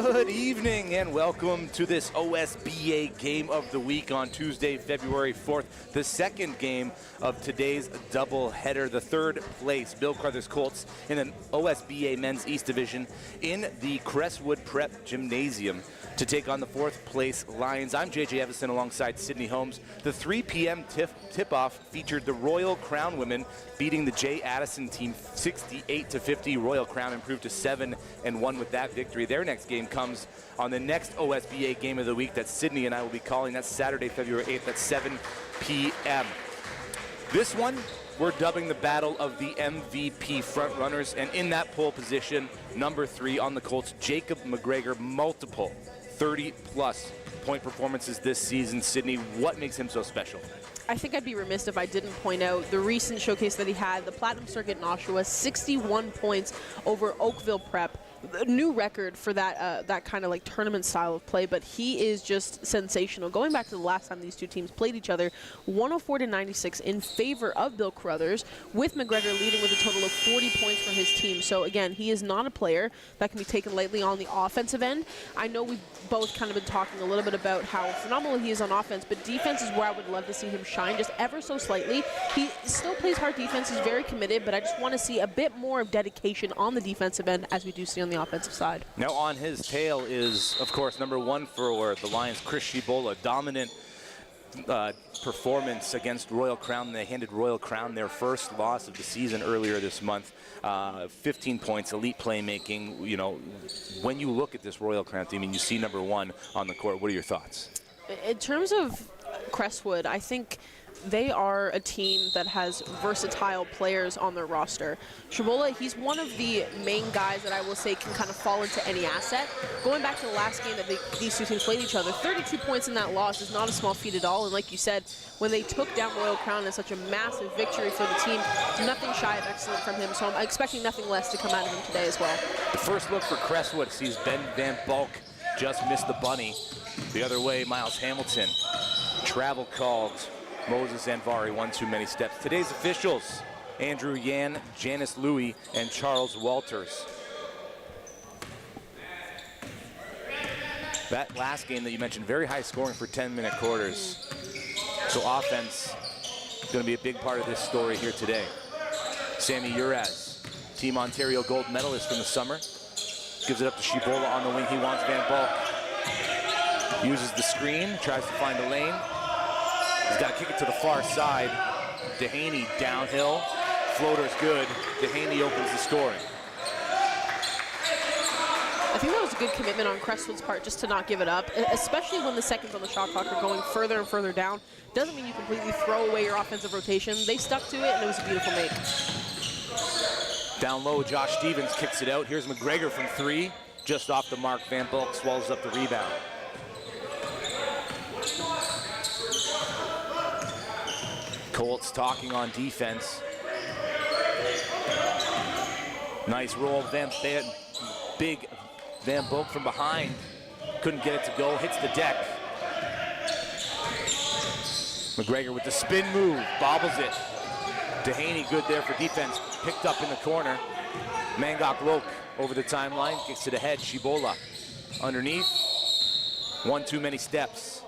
Good evening and welcome to this OSBA Game of the Week on Tuesday, February 4th. The second game of today's doubleheader. The third place, Bill Crothers Colts in an OSBA Men's East Division in the Crestwood Prep Gymnasium to take on the fourth place Lions. I'm JJ Evison alongside Sydney Holmes. The 3 p.m. tip-off featured the Royal Crown women beating the J. Addison team 68-50. Royal Crown improved to 7-1 with that victory. Their next game comes on the next OSBA Game of the Week that Sydney and I will be calling. That's Saturday, February 8th at 7 p.m. This one, we're dubbing the Battle of the MVP frontrunners, and in that pole position, number 3 on the Colts, Jacob McGregor, multiple 30-plus point performances this season. Sydney, what makes him so special? I think I'd be remiss if I didn't point out the recent showcase that he had, the Platinum Circuit in Oshawa, 61 points over Oakville Prep. A new record for that kind of like tournament style of play, but he is just sensational. Going back to the last time these two teams played each other, 104-96 in favor of Bill Crothers, with McGregor leading with a total of 40 points for his team. So again, he is not a player that can be taken lightly on the offensive end. I know we've both kind of been talking a little bit about how phenomenal he is on offense, but defense is where I would love to see him shine just ever so slightly. He still plays hard defense, he's very committed, but I just want to see a bit more of dedication on the defensive end as we do see on the offensive side. Now on his tail is, of course, number 1 for the Lions, Chris Shibola. Dominant performance against Royal Crown. They handed Royal Crown their first loss of the season earlier this month. 15 points, elite playmaking. You know, when you look at this Royal Crown team and you see number 1 on the court, what are your thoughts? In terms of Crestwood, I think they are a team that has versatile players on their roster. Shibola, he's one of the main guys that I will say can kind of fall into any asset. Going back to the last game that these two teams played each other, 32 points in that loss is not a small feat at all. And like you said, when they took down Royal Crown in such a massive victory for the team, nothing shy of excellent from him. So I'm expecting nothing less to come out of him today as well. The first look for Crestwood sees Ben Van Bulk just miss the bunny. The other way, Miles Hamilton. Travel called. Moses Anvari, one too many steps. Today's officials, Andrew Yan, Janice Louie, and Charles Walters. That last game that you mentioned, very high scoring for 10-minute quarters. So offense is going to be a big part of this story here today. Sammy Uraz, Team Ontario gold medalist from the summer, gives it up to Shibola on the wing. He wants Van Bulk. Uses the screen, tries to find a lane. He's got to kick it to the far side. Dehaney downhill. Floater's good. Dehaney opens the scoring. I think that was a good commitment on Crestwood's part just to not give it up, especially when the seconds on the shot clock are going further and further down. Doesn't mean you completely throw away your offensive rotation. They stuck to it, and it was a beautiful make. Down low, Josh Stevens kicks it out. Here's McGregor from 3. Just off the mark, Van Bulk swallows up the rebound. Colts talking on defense. Nice roll, big Van Bulk from behind. Couldn't get it to go, hits the deck. McGregor with the spin move, bobbles it. Dehaney good there for defense, picked up in the corner. Mangok Loke over the timeline, kicks it ahead, Shibola underneath. One too many steps.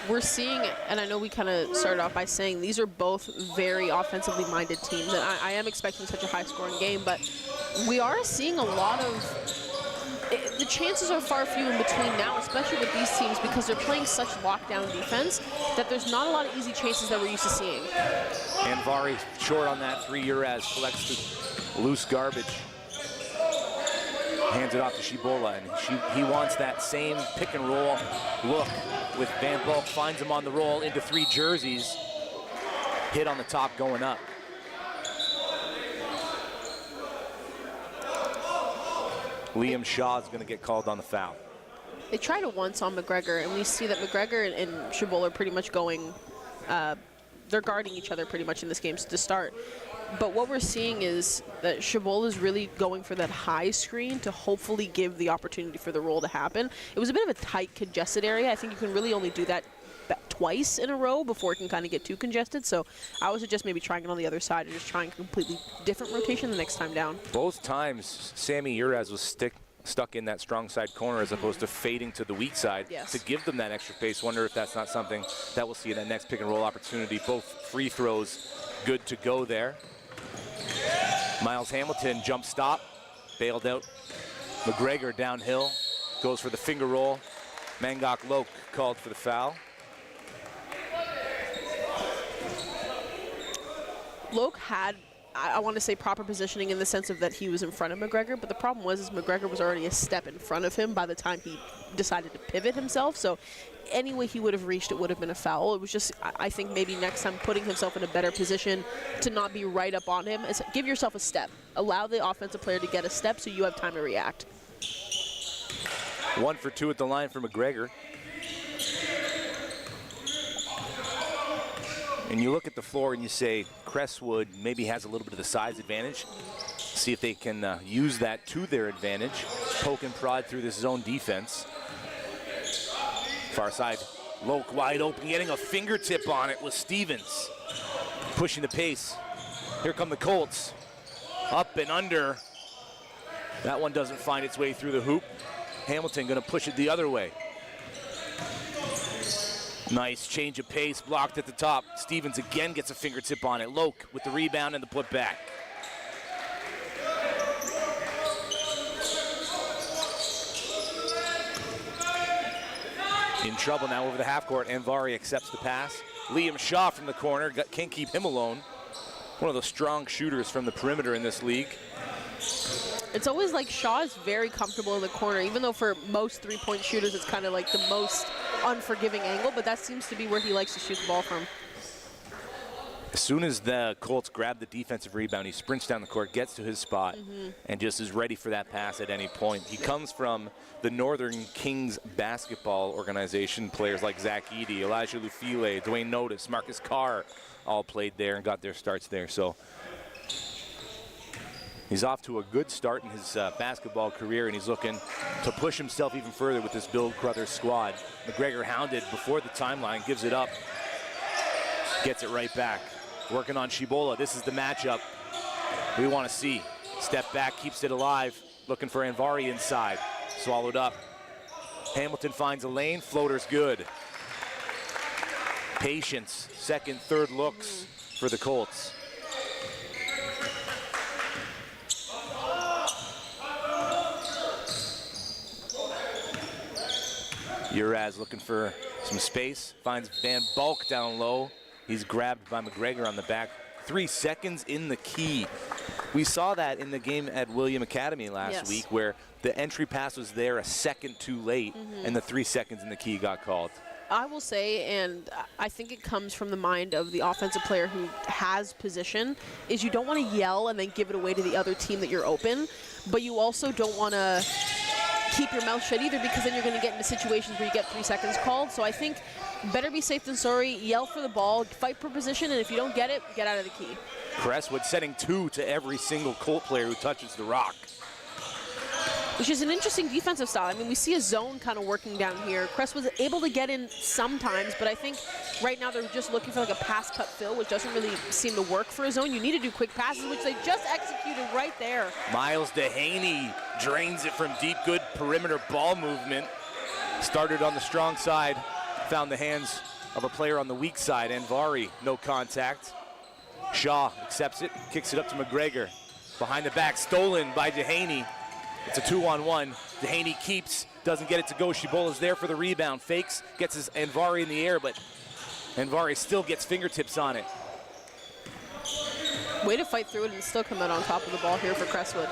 We're seeing, and I know we kind of started off by saying these are both very offensively minded teams, and I am expecting such a high-scoring game, but we are seeing a lot of, the chances are far few in between now, especially with these teams, because they're playing such lockdown defense that there's not a lot of easy chases that we're used to seeing. Anvari short on that 3. Uraz collects the loose garbage. Hands it off to Shibola, and he wants that same pick and roll look with Van Bulk. Finds him on the roll into 3 jerseys. Hit on the top going up. Liam Shaw is going to get called on the foul. They tried it once on McGregor, and we see that McGregor and Shibola are pretty much going, they're guarding each other pretty much in this game to start. But what we're seeing is that Shibola is really going for that high screen to hopefully give the opportunity for the roll to happen. It was a bit of a tight, congested area. I think you can really only do that twice in a row before it can kind of get too congested. So I would suggest maybe trying it on the other side or just trying a completely different rotation the next time down. Both times, Sammy Uraz was stuck in that strong side corner as opposed to fading to the weak side to give them that extra pace. Wonder if that's not something that we'll see in that next pick and roll opportunity. Both free throws good to go there. Miles Hamilton jump stop, bailed out. McGregor downhill, goes for the finger roll. Mangok Loke called for the foul. Loke had, I want to say, proper positioning in the sense of that he was in front of McGregor, but the problem was McGregor was already a step in front of him by the time he decided to pivot himself. So any way he would have reached, it would have been a foul. It was just, I think maybe next time putting himself in a better position to not be right up on him. Is give yourself a step. Allow the offensive player to get a step so you have time to react. 1 for 2 at the line for McGregor. And you look at the floor and you say Crestwood maybe has a little bit of the size advantage. See if they can use that to their advantage. Poke and prod through this zone defense. Far side, Loke wide open, getting a fingertip on it with Stevens. Pushing the pace. Here come the Colts. Up and under. That one doesn't find its way through the hoop. Hamilton gonna push it the other way. Nice change of pace, blocked at the top. Stevens again gets a fingertip on it. Loke with the rebound and the putback. In trouble now over the half court. Anvari accepts the pass. Liam Shaw from the corner, can't keep him alone. One of the strong shooters from the perimeter in this league. It's always like Shaw is very comfortable in the corner, even though for most three-point shooters it's kind of like the most unforgiving angle, but that seems to be where he likes to shoot the ball from. As soon as the Colts grab the defensive rebound, he sprints down the court, gets to his spot, and just is ready for that pass at any point. He comes from the Northern Kings basketball organization. Players like Zach Eady, Elijah Lufile, Dwayne Notice, Marcus Carr all played there and got their starts there. So he's off to a good start in his basketball career, and he's looking to push himself even further with this Bill Crothers squad. McGregor hounded before the timeline, gives it up, gets it right back. Working on Shibola. This is the matchup we want to see. Step back, keeps it alive. Looking for Anvari inside. Swallowed up. Hamilton finds a lane. Floater's good. Patience. Second, third looks for the Colts. Uraz looking for some space. Finds Van Bulk down low. He's grabbed by McGregor on the back. 3 seconds in the key. We saw that in the game at William Academy last week where the entry pass was there a second too late and the 3 seconds in the key got called. I will say, and I think it comes from the mind of the offensive player who has position, is you don't want to yell and then give it away to the other team that you're open, but you also don't want to keep your mouth shut either, because then you're going to get into situations where you get 3 seconds called. So I think better be safe than sorry. Yell for the ball, fight for position, and if you don't get it, get out of the key. Crestwood setting 2 to every single Colt player who touches the rock. Which is an interesting defensive style. I mean, we see a zone kind of working down here. Crestwood's able to get in sometimes, but I think right now they're just looking for like a pass cut fill, which doesn't really seem to work for a zone. You need to do quick passes, which they just executed right there. Miles Dehaney drains it from deep. Good perimeter ball movement. Started on the strong side, found the hands of a player on the weak side. Anvari, no contact. Shaw accepts it, kicks it up to McGregor. Behind the back, stolen by Dehaney. It's a 2-on-1. Dehaney keeps, doesn't get it to go. Shibola's there for the rebound. Fakes, gets his Anvari in the air, but Anvari still gets fingertips on it. Way to fight through it and still come out on top of the ball here for Crestwood.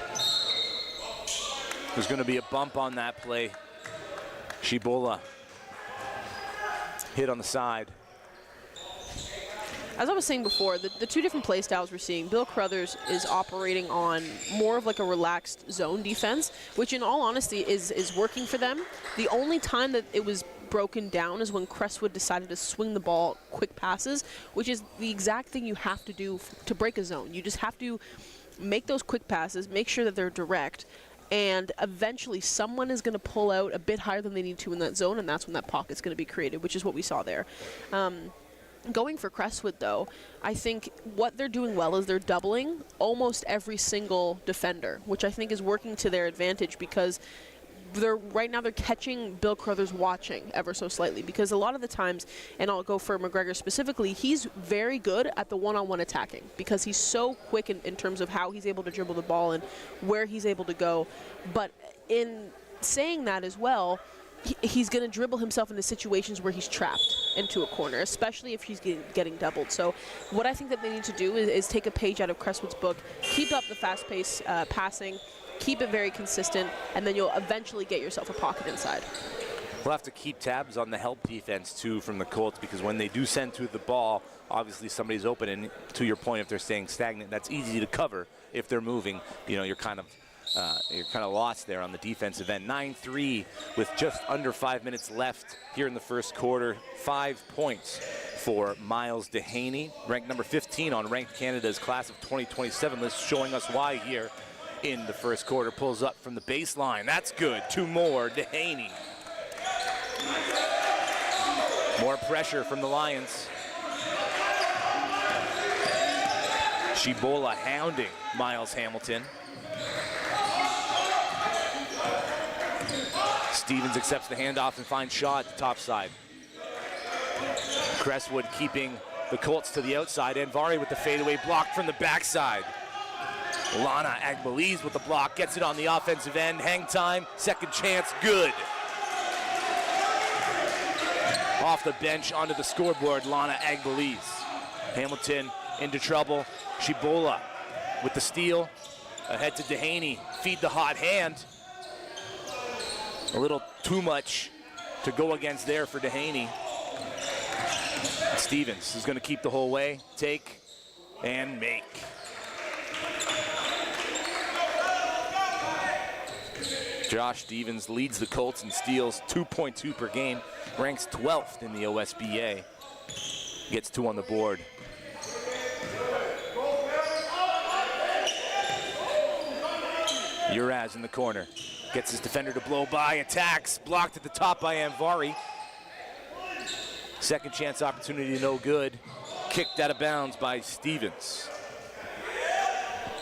There's going to be a bump on that play. Shibola hit on the side. As I was saying before, the two different play styles we're seeing, Bill Crothers is operating on more of like a relaxed zone defense, which in all honesty is working for them. The only time that it was broken down is when Crestwood decided to swing the ball quick passes, which is the exact thing you have to do to break a zone. You just have to make those quick passes, make sure that they're direct, and eventually someone is going to pull out a bit higher than they need to in that zone, and that's when that pocket's going to be created, which is what we saw there. Going for Crestwood, though, I think what they're doing well is they're doubling almost every single defender, which I think is working to their advantage because right now they're catching Bill Crothers watching ever so slightly, because a lot of the times, and I'll go for McGregor specifically, he's very good at the one-on-one attacking because he's so quick in terms of how he's able to dribble the ball and where he's able to go. But in saying that as well, he's going to dribble himself into situations where he's trapped into a corner, especially if he's getting doubled. So what I think that they need to do is take a page out of Crestwood's book, keep up the fast-paced passing, keep it very consistent, and then you'll eventually get yourself a pocket inside. We'll have to keep tabs on the help defense, too, from the Colts, because when they do send through the ball, obviously somebody's open, and to your point, if they're staying stagnant, that's easy to cover. If they're moving, you know, you're kind of lost there on the defensive end. 9-3 with just under 5 minutes left here in the first quarter. 5 points for Miles Dehaney, ranked number 15 on Ranked Canada's Class of 2027 list, showing us why here in the first quarter. Pulls up from the baseline. That's good. 2 more. Dehaney. More pressure from the Lions. Shibola hounding Miles Hamilton. Stevens accepts the handoff and finds Shaw at the top side. Crestwood keeping the Colts to the outside. Anvari with the fadeaway block from the backside. Lana Agbeliz with the block, gets it on the offensive end. Hang time, second chance, good. Off the bench onto the scoreboard, Lana Agbeliz. Hamilton into trouble. Shibola with the steal. Ahead to Dehaney, feed the hot hand. A little too much to go against there for Dehaney. Stevens is going to keep the whole way, take and make. Josh Stevens leads the Colts in steals, 2.2 per game, ranks 12th in the OSBA, gets 2 on the board. Uraz in the corner, gets his defender to blow by, attacks, blocked at the top by Anvari. Second chance opportunity, no good. Kicked out of bounds by Stevens.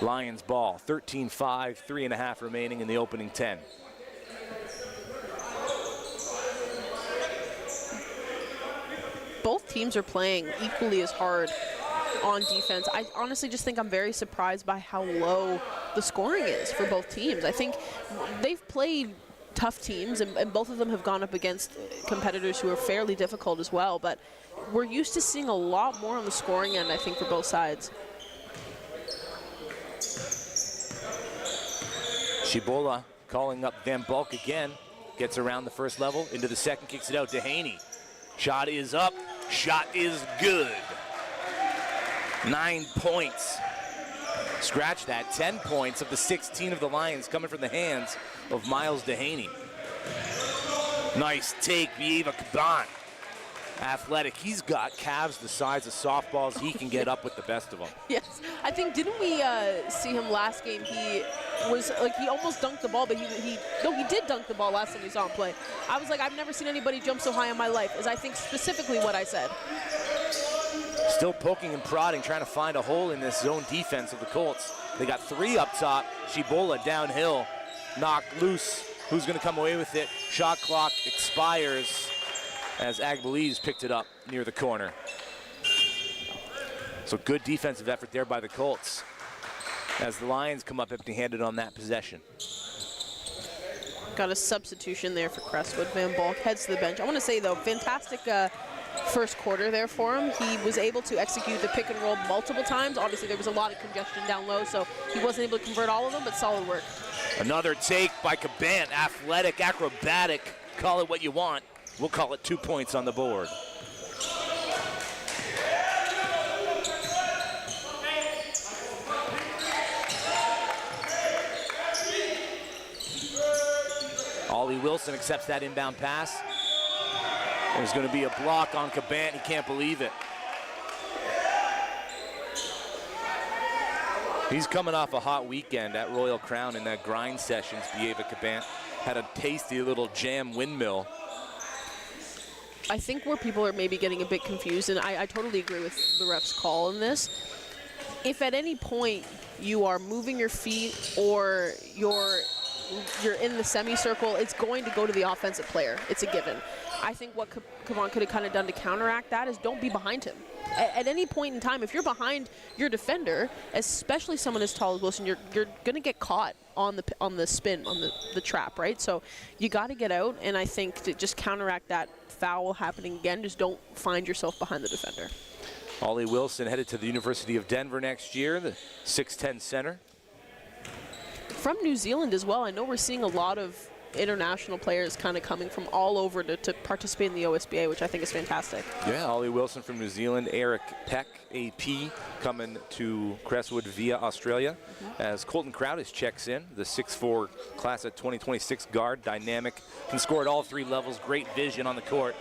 Lions ball, 13-5, 3.5 remaining in the opening 10. Both teams are playing equally as hard on defense. I honestly just think I'm very surprised by how low the scoring is for both teams. I think they've played tough teams, and both of them have gone up against competitors who are fairly difficult as well, but we're used to seeing a lot more on the scoring end, I think, for both sides. Shibola calling up Van Bulk again, gets around the first level, into the second, kicks it out to Haney. Shot is up, shot is good. 9 points. Scratch that, 10 points of the 16 of the Lions coming from the hands of Miles Dehaney. Nice take, Vieva Caban. Athletic, he's got calves the size of softballs. He can get up with the best of them. Yes, I think, didn't we see him last game? He was like, he almost dunked the ball, but he did dunk the ball last time we saw him play. I was like, I've never seen anybody jump so high in my life, is I think specifically what I said. Still poking and prodding, trying to find a hole in this zone defense of the Colts. They got 3 up top. Shibola downhill, knocked loose. Who's going to come away with it? Shot clock expires as Agbeliz picked it up near the corner. So good defensive effort there by the Colts as the Lions come up empty-handed on that possession. Got a substitution there for Crestwood. Van Bulk heads to the bench. I want to say, though, fantastic first quarter there for him. He was able to execute the pick and roll multiple times. Obviously, there was a lot of congestion down low, so he wasn't able to convert all of them, but solid work. Another take by Caban, athletic, acrobatic, call it what you want. We'll call it 2 points on the board. Ollie Wilson accepts that inbound pass. There's going to be a block on Caban. He can't believe it. He's coming off a hot weekend at Royal Crown in that grind sessions. Bieva Cabant had a tasty little jam windmill. I think where people are maybe getting a bit confused, and I totally agree with the ref's call in this, if at any point you are moving your feet or you're in the semicircle, it's going to go to the offensive player. It's a given. I think what Caban could have kind of done to counteract that is don't be behind him. At any point in time, if you're behind your defender, especially someone as tall as Wilson, you're going to get caught on the spin, on the trap, right? So you got to get out, and I think to just counteract that foul happening again, just don't find yourself behind the defender. Ollie Wilson headed to the University of Denver next year, the 6'10" center. From New Zealand as well. I know we're seeing a lot of international players kind of coming from all over to participate in the OSBA, which I think is fantastic. Yeah, Ollie Wilson from New Zealand, Eric Peck, AP, coming to Crestwood via Australia. As Colton Crowthers checks in, the 6'4" class of 2026 guard, dynamic, can score at all three levels, great vision on the court.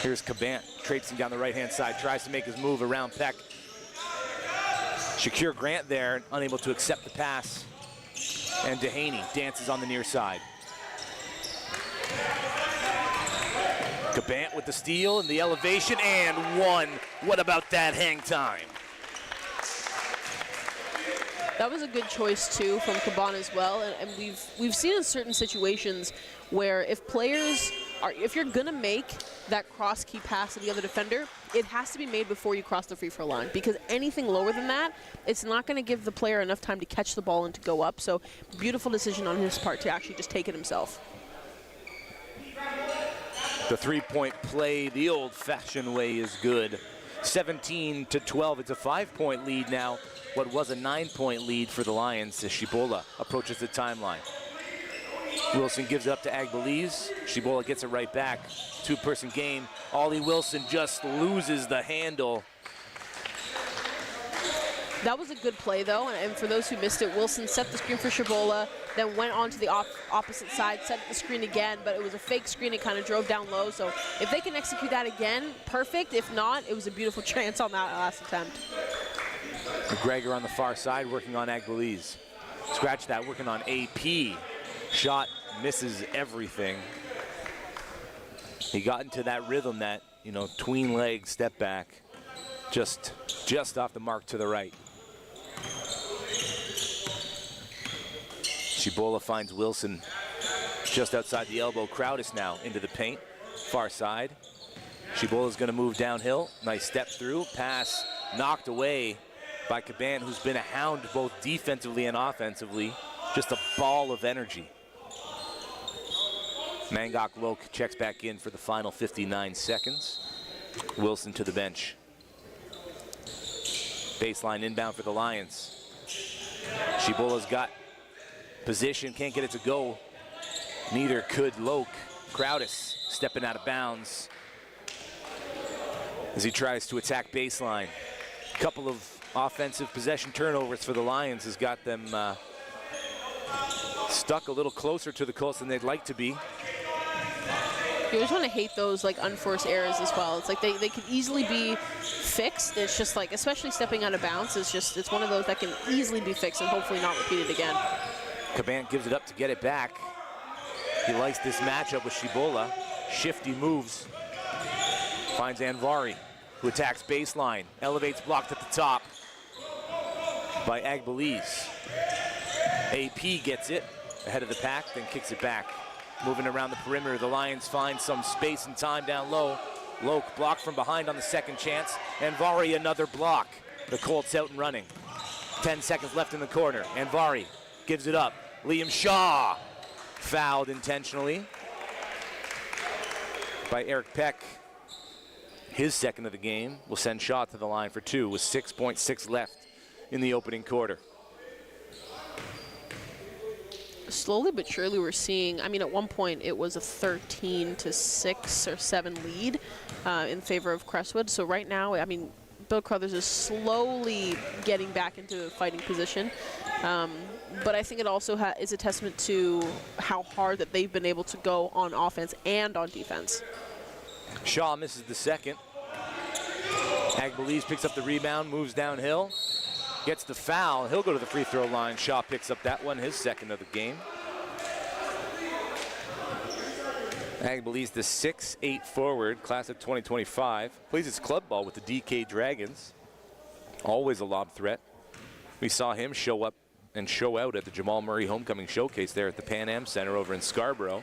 Here's Cabant, traipsing down the right-hand side, tries to make his move around Peck. Shakir Grant there, unable to accept the pass. And Dehaney dances on the near side. Cabant with the steal and the elevation, and one. What about that hang time? That was a good choice too from Caban as well, and we've seen in certain situations where if you're gonna make that cross key pass to the other defender, it has to be made before you cross the free throw line, because anything lower than that, it's not gonna give the player enough time to catch the ball and to go up. So beautiful decision on his part to actually just take it himself. The three-point play the old-fashioned way is good. 17-12, it's a 5-point lead now. What was a 9-point lead for the Lions as Shibola approaches the timeline. Wilson gives it up to Agbeliz. Shibola gets it right back. Two-person game. Ollie Wilson just loses the handle. That was a good play, though, and for those who missed it, Wilson set the screen for Shibola, then went on to the opposite side, set the screen again, but it was a fake screen. It kind of drove down low, so if they can execute that again, perfect. If not, it was a beautiful chance on that last attempt. McGregor on the far side working on Agbeliz. Scratch that, working on AP. Shot misses everything. He got into that rhythm, that, tween leg step back, just off the mark to the right. Shibola finds Wilson just outside the elbow. Crowthers now into the paint, far side. Shibola's gonna move downhill. Nice step through, pass knocked away by Cabant, who's been a hound both defensively and offensively. Just a ball of energy. Mangok Loke checks back in for the final 59 seconds. Wilson to the bench. Baseline inbound for the Lions. Shibola's got position, can't get it to go. Neither could Loke. Crowthers stepping out of bounds as he tries to attack baseline. A couple of offensive possession turnovers for the Lions has got them stuck a little closer to the Colts than they'd like to be. You always want to hate those unforced errors as well. It's like they could easily be fixed. It's just especially stepping out of bounds, it's one of those that can easily be fixed and hopefully not repeated again. Cabant gives it up to get it back. He likes this matchup with Shibola. Shifty moves. Finds Anvari, who attacks baseline. Elevates, blocked at the top by Agbeliz. AP gets it ahead of the pack, then kicks it back. Moving around the perimeter, the Lions find some space and time down low. Loke blocked from behind on the second chance. Anvari another block. The Colts out and running. 10 seconds left in the corner. Anvari gives it up. Liam Shaw fouled intentionally by Eric Peck. His second of the game will send Shaw to the line for two with 6.6 left in the opening quarter. Slowly but surely we're seeing, at one point it was a 13-6 or 7 lead in favor of Crestwood. So right now, Bill Crothers is slowly getting back into a fighting position. But I think it also is a testament to how hard that they've been able to go on offense and on defense. Shaw misses the second. Agbeliz picks up the rebound, moves downhill. gets the foul. He'll go to the free throw line. Shaw picks up that one, his second of the game. Agbelis, the 6'8" forward, class of 2025. Plays his club ball with the DK Dragons. Always a lob threat. We saw him show up and show out at the Jamal Murray Homecoming Showcase there at the Pan Am Center over in Scarborough.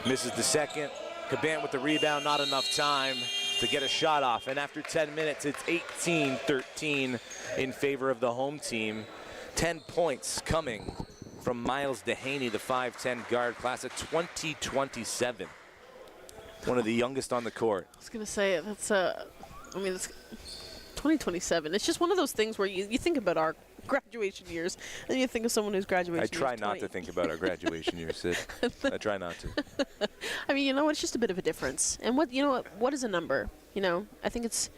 Misses the second. Cabant with the rebound, not enough time to get a shot off. And after 10 minutes, it's 18-13 in favor of the home team. 10 points coming from Miles Dehaney, the 5'10" guard, class of 2027. One of the youngest on the court. I was going to say, that's, I mean, it's 2027. It's just one of those things where you think about our graduation years, and you think of someone whose graduation I try not to think about our graduation years, Sid. I try not to. I mean, it's just a bit of a difference. And what is a number? I think it's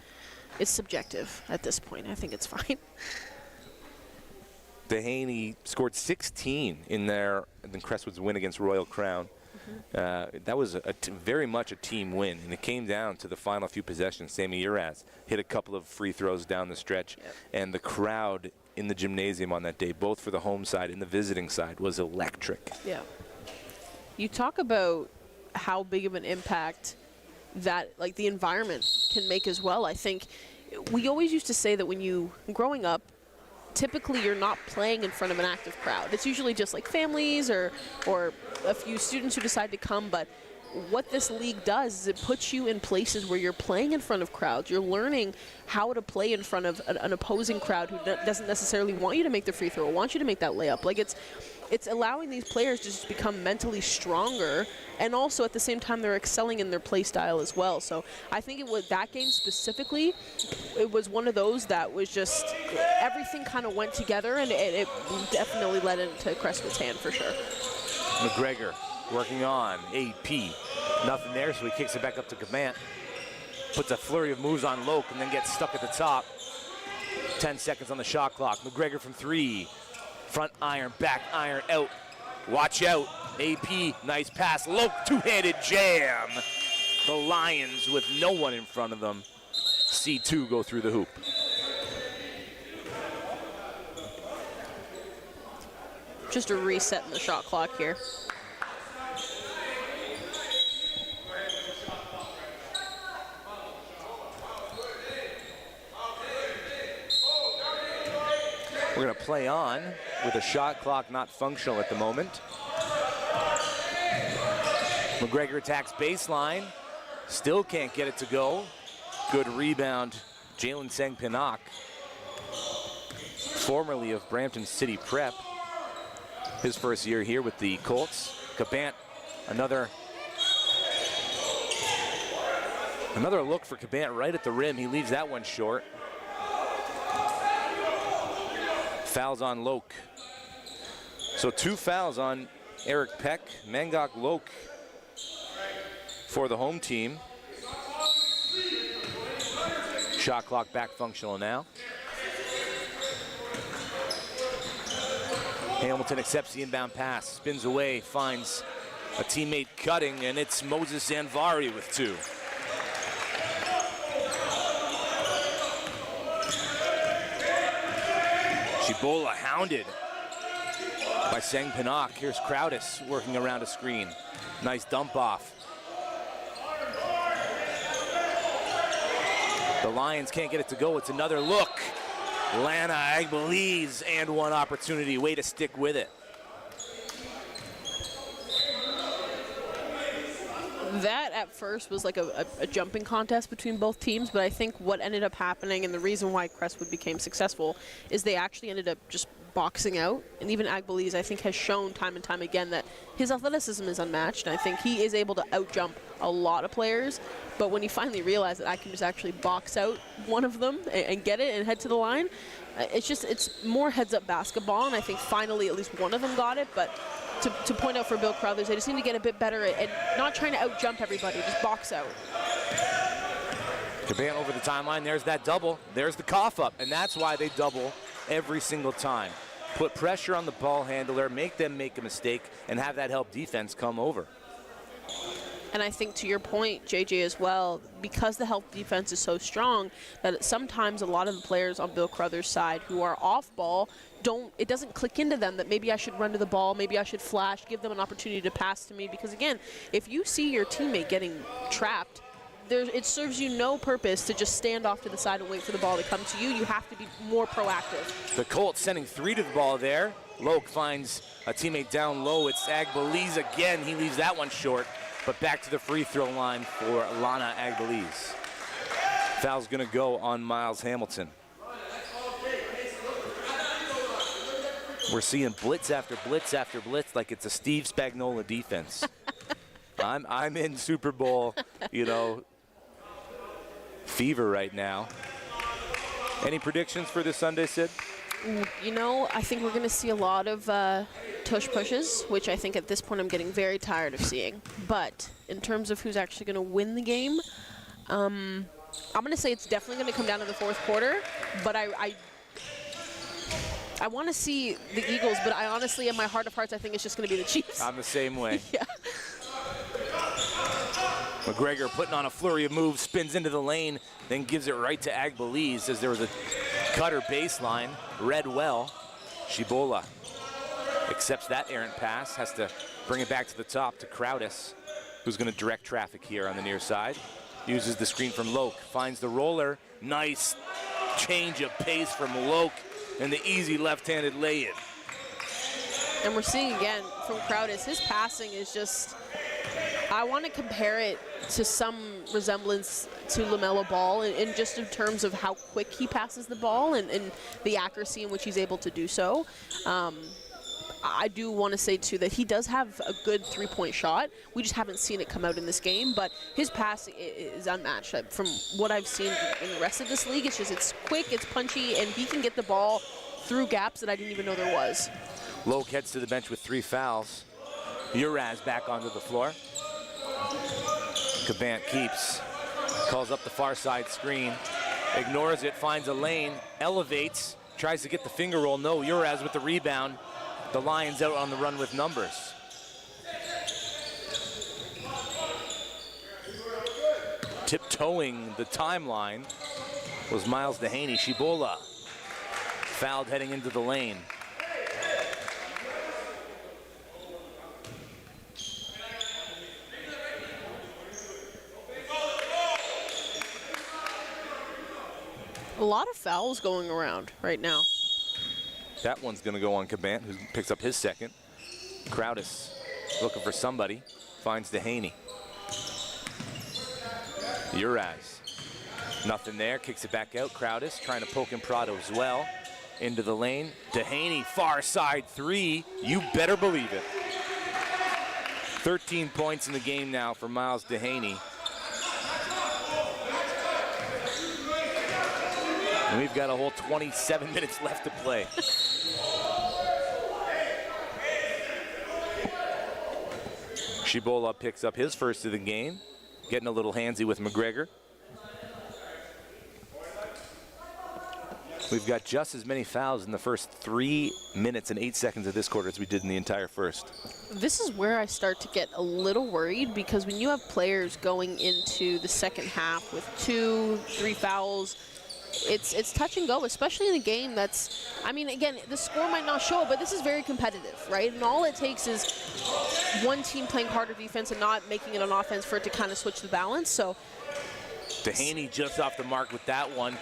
subjective at this point. I think it's fine. Dehaney scored 16 in Crestwood's win against Royal Crown. That was very much a team win, and it came down to the final few possessions. Sammy Uraz hit a couple of free throws down the stretch, and the crowd in the gymnasium on that day, both for the home side and the visiting side, was electric. Yeah. You talk about how big of an impact that, like, the environment can make as well. I think we always used to say that growing up, typically you're not playing in front of an active crowd. It's usually just like families or a few students who decide to come, but what this league does is it puts you in places where you're playing in front of crowds. You're learning how to play in front of an opposing crowd who doesn't necessarily want you to make the free throw, wants you to make that layup. Like, it's allowing these players to just become mentally stronger, and also at the same time they're excelling in their play style as well. So I think that game specifically, it was one of those that was just everything kind of went together, and it definitely led into Crestwood's hand for sure. McGregor working on AP. Nothing there, so he kicks it back up to Cabant. Puts a flurry of moves on Loke and then gets stuck at the top. 10 seconds on the shot clock. McGregor from 3. Front iron, back iron, out. Watch out. AP, nice pass. Loke, two-handed jam. The Lions, with no one in front of them, C2 go through the hoop. Just a reset in the shot clock here. We're going to play on with a shot clock not functional at the moment. McGregor attacks baseline. Still can't get it to go. Good rebound, Jalen Seng-Pinnock, formerly of Brampton City Prep. His first year here with the Colts. Cabant, another look for Cabant right at the rim. He leaves that one short. Fouls on Loke. So 2 fouls on Eric Peck, Mangok, Loke for the home team. Shot clock back functional now. Hamilton accepts the inbound pass, spins away, finds a teammate cutting, and it's Moses Zanvari with 2. Cibola hounded by Seng-Pinnock. Here's Crowdis working around a screen. Nice dump off. The Lions can't get it to go. It's another look. Lana Agbelis, and one opportunity. Way to stick with it. That at first was like a jumping contest between both teams, but I think what ended up happening and the reason why Crestwood became successful is they actually ended up just boxing out. And even Agbelis, I think, has shown time and time again that his athleticism is unmatched. And I think he is able to outjump a lot of players. But when he finally realized that I can just actually box out one of them and get it and head to the line, it's more heads-up basketball. And I think finally at least one of them got it. But to point out for Bill Crothers, they just need to get a bit better at not trying to out-jump everybody, just box out. Caban over the timeline, there's that double, there's the cough up, and that's why they double every single time. Put pressure on the ball handler, make them make a mistake, and have that help defense come over. And I think to your point, JJ, as well, because the help defense is so strong, that sometimes a lot of the players on Bill Crothers' side who are off ball, it doesn't click into them that maybe I should run to the ball, maybe I should flash, give them an opportunity to pass to me. Because again, if you see your teammate getting trapped, it serves you no purpose to just stand off to the side and wait for the ball to come to you. You have to be more proactive. The Colts sending 3 to the ball there. Loke finds a teammate down low. It's Agbeliz again. He leaves that one short. But back to the free throw line for Lana Agbeliz. Foul's going to go on Miles Hamilton. We're seeing blitz after blitz after blitz like it's a Steve Spagnuolo defense. I'm in Super Bowl, fever right now. Any predictions for this Sunday, Sid? I think we're going to see a lot of tush pushes, which I think at this point I'm getting very tired of seeing. But in terms of who's actually going to win the game, I'm going to say it's definitely going to come down to the fourth quarter. But I want to see the Eagles, but I honestly, in my heart of hearts, I think it's just going to be the Chiefs. I'm the same way. Yeah. McGregor putting on a flurry of moves, spins into the lane, then gives it right to Agbeliz as there was a cutter baseline, read well. Shibola accepts that errant pass, has to bring it back to the top to Crowdis, who's going to direct traffic here on the near side. Uses the screen from Loke, finds the roller. Nice change of pace from Loke and the easy left-handed lay-in. And we're seeing again from Crowdis, his passing is just, I want to compare it to some resemblance to LaMelo Ball in just in terms of how quick he passes the ball and the accuracy in which he's able to do so. I do want to say, too, that he does have a good three-point shot. We just haven't seen it come out in this game, but his passing is unmatched. From what I've seen in the rest of this league, it's quick, it's punchy, and he can get the ball through gaps that I didn't even know there was. Loke heads to the bench with 3 fouls. Uraz back onto the floor. Cabant keeps, calls up the far side screen, ignores it, finds a lane, elevates, tries to get the finger roll. No, Uraz with the rebound. The Lions out on the run with numbers. Tiptoeing the timeline was Miles Dehaney. Shibola fouled heading into the lane. A lot of fouls going around right now. That one's going to go on Cabant, who picks up his second. Crowdis looking for somebody, finds Dehaney. Uraz, nothing there, kicks it back out. Crowdis trying to poke in Prado as well. Into the lane, Dehaney, far side 3, you better believe it. 13 points in the game now for Miles Dehaney. And we've got a whole 27 minutes left to play. Shibola picks up his first of the game, getting a little handsy with McGregor. We've got just as many fouls in the first 3 minutes and 8 seconds of this quarter as we did in the entire first. This is where I start to get a little worried, because when you have players going into the second half with 2, 3 fouls, it's touch and go, especially in a game that's, I mean, again, the score might not show it, but this is very competitive, right? And all it takes is one team playing harder defense and not making it on offense for it to kind of switch the balance. So Dehaney just off the mark with that one.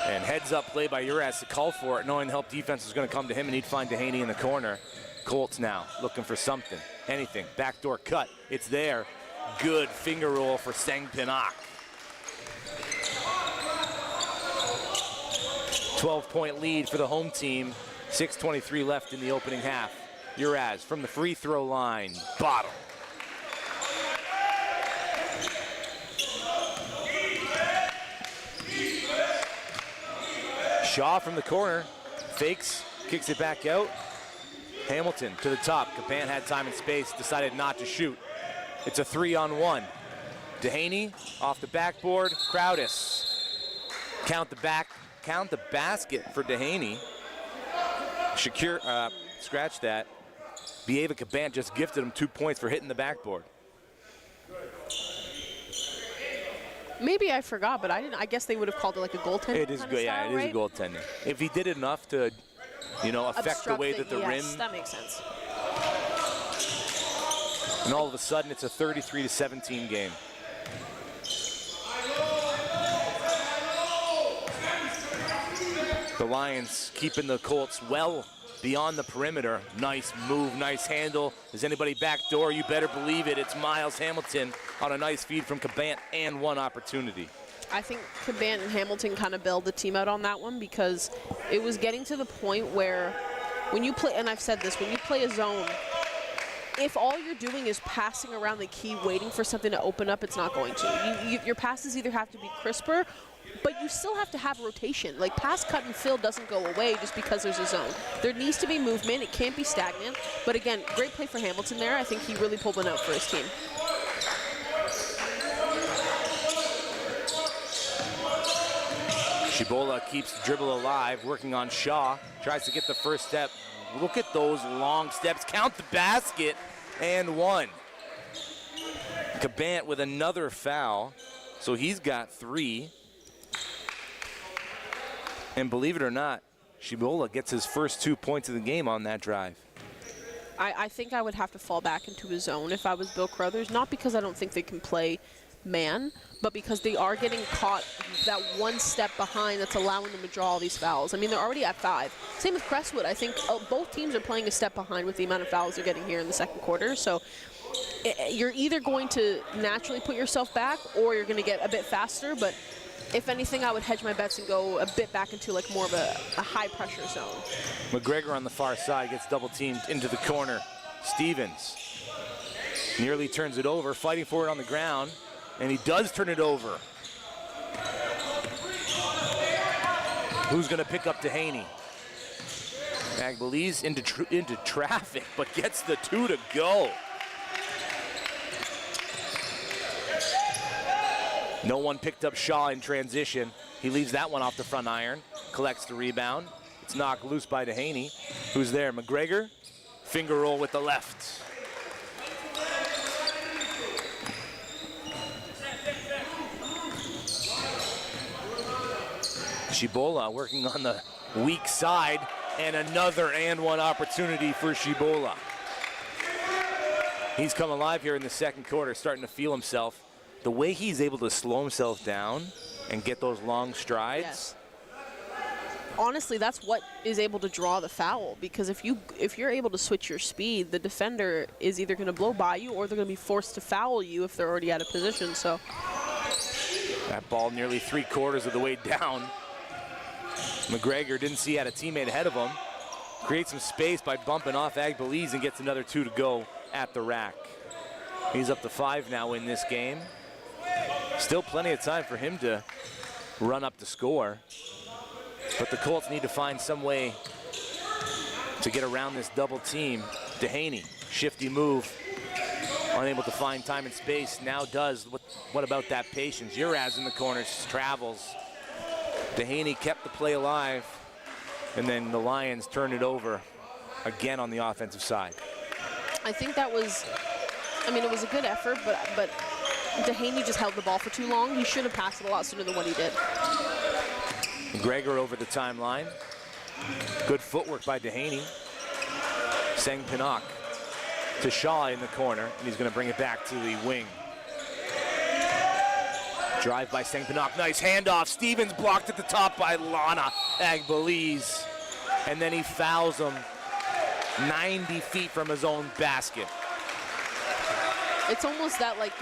And heads up play by Uraz to call for it, knowing the help defense was going to come to him, and he'd find Dehaney in the corner. Colts now looking for something, anything. Backdoor cut, it's there. Good finger roll for Sang Pinnock. 12-point lead for the home team. 6:23 left in the opening half. Uraz from the free throw line, bottom. Shaw from the corner, fakes, kicks it back out. Hamilton to the top. Caban had time and space, decided not to shoot. It's a 3-on-1. Dehaney off the backboard. Crowthers. Count the basket for Dehaney. Shakir, scratch that. Bieva Caban just gifted him 2 points for hitting the backboard. Maybe I forgot, but I didn't. I guess they would have called it like a goaltending. It is good, yeah. It is a goaltending. If he did enough to, affect the way that the rim. That makes sense. And all of a sudden, it's a 33-17 game. The Lions keeping the Colts well beyond the perimeter. Nice move, nice handle. Is anybody backdoor? You better believe it. It's Miles Hamilton on a nice feed from Caban and one opportunity. I think Caban and Hamilton kind of bailed the team out on that one because it was getting to the point where when you play, and I've said this, when you play a zone, if all you're doing is passing around the key, waiting for something to open up, it's not going to. Your passes either have to be crisper, but you still have to have rotation. Like pass, cut, and fill doesn't go away just because there's a zone. There needs to be movement. It can't be stagnant. But again, great play for Hamilton there. I think he really pulled one out for his team. Shibola keeps the dribble alive, working on Shaw. Tries to get the first step. Look at those long steps. Count the basket, and one. Caban with another foul, so he's got 3. And believe it or not, Shibola gets his first 2 points of the game on that drive. I think I would have to fall back into his zone if I was Bill Crothers, not because I don't think they can play man, but because they are getting caught that one step behind that's allowing them to draw all these fouls. I mean, they're already at 5. Same with Crestwood. I think both teams are playing a step behind with the amount of fouls they're getting here in the second quarter. So you're either going to naturally put yourself back or you're going to get a bit faster, but if anything, I would hedge my bets and go a bit back into like more of a high-pressure zone. McGregor on the far side gets double-teamed into the corner. Stevens nearly turns it over, fighting for it on the ground, and he does turn it over. Who's going to pick up Dehaney? Agbeliz into traffic, but gets the 2 to go. No one picked up Shaw in transition. He leaves that one off the front iron, collects the rebound. It's knocked loose by Dehaney. Who's there? McGregor, finger roll with the left. Shibola working on the weak side, and another and one opportunity for Shibola. He's come alive here in the second quarter, starting to feel himself. The way he's able to slow himself down and get those long strides. Yes. Honestly, that's what is able to draw the foul, because if you're able to switch your speed, the defender is either going to blow by you or they're going to be forced to foul you if they're already out of position. So that ball nearly 3/4 of the way down. McGregor didn't see he had a teammate ahead of him. Creates some space by bumping off Agbeliz and gets another 2 to go at the rack. He's up to 5 now in this game. Still plenty of time for him to run up the score. But the Colts need to find some way to get around this double team. Dehaney, shifty move. Unable to find time and space. Now does. What about that patience? Uraz in the corner, travels. Dehaney kept the play alive. And then the Lions turned it over again on the offensive side. I think that was, it was a good effort, but Dehaney just held the ball for too long. He should have passed it a lot sooner than what he did. McGregor over the timeline. Good footwork by Dehaney. Sang Pinnock to Shaw in the corner, and he's going to bring it back to the wing. Drive by Sang Pinnock. Nice handoff. Stevens blocked at the top by Lana Agbeliz. And then he fouls him 90 feet from his own basket. It's almost that like,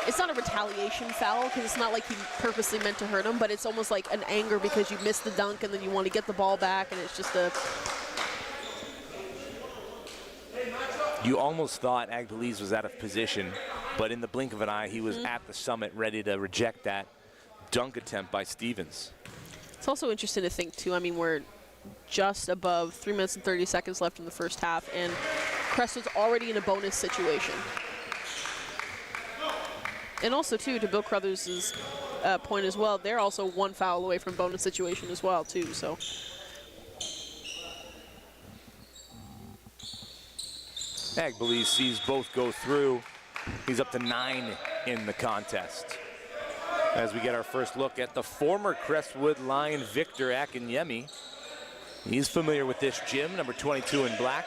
it's not a retaliation foul because it's not like he purposely meant to hurt him, but it's almost like an anger because you missed the dunk and then you want to get the ball back, and it's just a... You almost thought Agbeliz was out of position, but in the blink of an eye, he was at the summit ready to reject that dunk attempt by Stevens. It's also interesting to think, too, we're just above 3 minutes and 30 seconds left in the first half, and Crestwood's already in a bonus situation. And also, too, to Bill Crothers' point as well, they're also one foul away from bonus situation as well, too. So. Agbelee sees both go through. He's up to 9 in the contest. As we get our first look at the former Crestwood Lion, Victor Akinyemi. He's familiar with this gym, number 22 in black.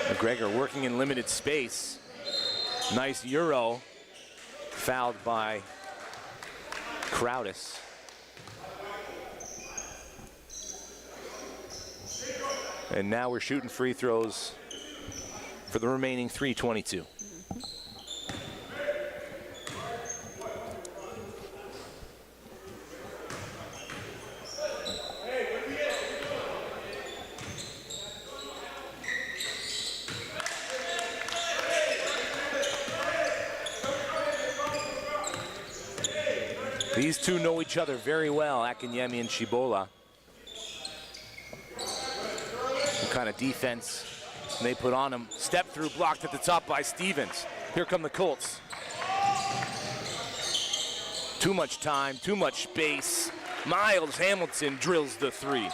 McGregor working in limited space. Nice Euro, fouled by Crothers. And now we're shooting free throws for the remaining 3:22. These two know each other very well, Akinyemi and Shibola. What kind of defense they put on him. Step through, blocked at the top by Stevens. Here come the Colts. Too much time, too much space. Miles Hamilton drills the 3.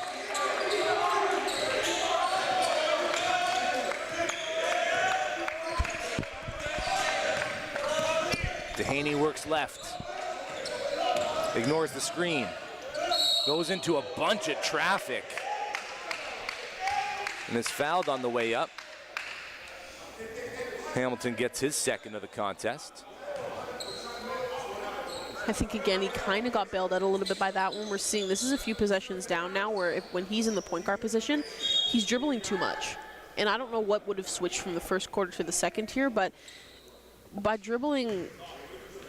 Dehaney works left. Ignores the screen. Goes into a bunch of traffic. And is fouled on the way up. Hamilton gets his second of the contest. I think, again, he kind of got bailed out a little bit by that one. We're seeing this is a few possessions down now where when he's in the point guard position, he's dribbling too much. And I don't know what would have switched from the first quarter to the second here, but by dribbling,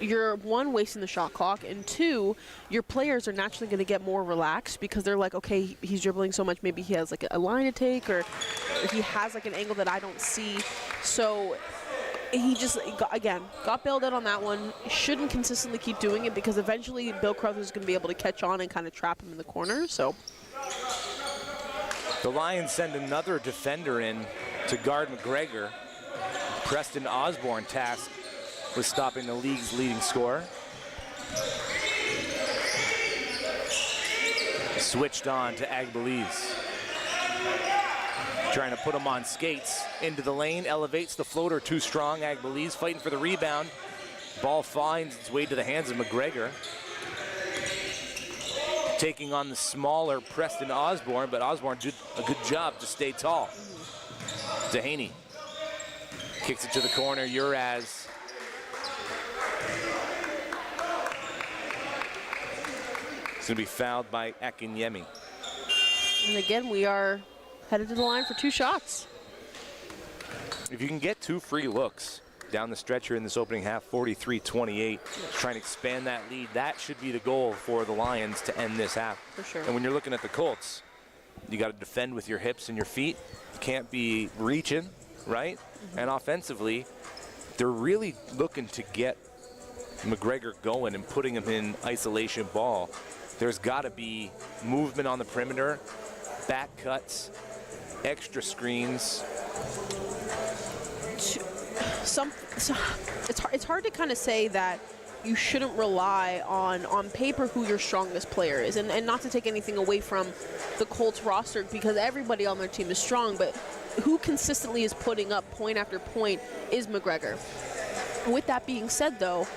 you're, one, wasting the shot clock, and two, your players are naturally going to get more relaxed because they're like, okay, he's dribbling so much, maybe he has like a line to take, or he has like an angle that I don't see. So he just, again, got bailed out on that one. Shouldn't consistently keep doing it because eventually Bill Crothers is going to be able to catch on and kind of trap him in the corner. So the Lions send another defender in to guard McGregor. Preston Osborne tasked with stopping the league's leading scorer. Switched on to Agbelee. Trying to put him on skates. Into the lane, elevates the floater too strong. Agbelee fighting for the rebound. Ball finds its way to the hands of McGregor. Taking on the smaller Preston Osborne, but Osborne did a good job to stay tall. Dehaney kicks it to the corner. Uraz. It's going to be fouled by Akinyemi. And again, we are headed to the line for 2 shots. If you can get 2 free looks down the stretch here in this opening half, 43-28, trying to expand that lead, that should be the goal for the Lions to end this half. For sure. And when you're looking at the Colts, you got to defend with your hips and your feet. Can't be reaching, right? And offensively, they're really looking to get McGregor going and putting him in isolation ball. There's got to be movement on the perimeter, back cuts, extra screens. It's hard to kind of say that you shouldn't rely on paper who your strongest player is, and not to take anything away from the Colts roster because everybody on their team is strong, but who consistently is putting up point after point is McGregor. With that being said, though,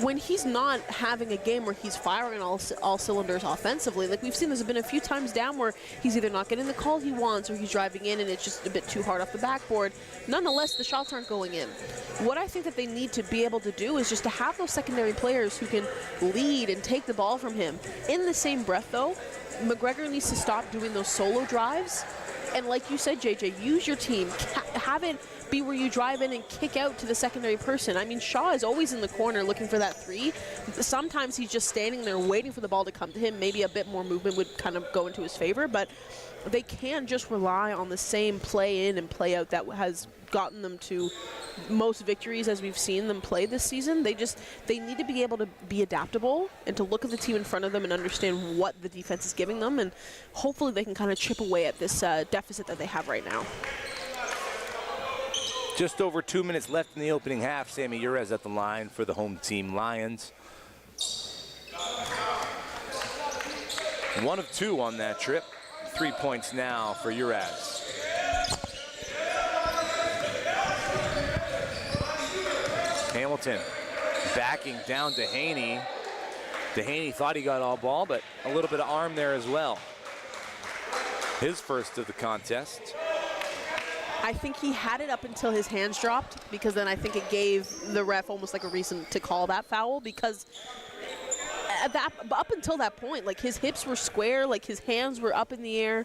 when he's not having a game where he's firing all cylinders offensively, like we've seen, there's been a few times down where he's either not getting the call he wants or he's driving in and it's just a bit too hard off the backboard. Nonetheless, the shots aren't going in. What I think that they need to be able to do is just to have those secondary players who can lead and take the ball from him. In the same breath, though, McGregor needs to stop doing those solo drives. And like you said, JJ, use your team. Have it be where you drive in and kick out to the secondary person. I mean, Shaw is always in the corner looking for that three. Sometimes he's just standing there waiting for the ball to come to him. Maybe a bit more movement would kind of go into his favor, but they can't just rely on the same play in and play out that has gotten them to most victories as we've seen them play this season. They need to be able to be adaptable and to look at the team in front of them and understand what the defense is giving them, and hopefully they can kind of chip away at this deficit that they have right now. Just over 2 minutes left in the opening half. Sammy Urez at the line for the home team Lions. 1 of 2 on that trip. 3 points now for Urez. Hamilton backing down Dehaney. Dehaney thought he got all ball, but a little bit of arm there as well. His first of the contest. I think he had it up until his hands dropped, because then I think it gave the ref almost like a reason to call that foul, because up until that point, like, his hips were square, like his hands were up in the air.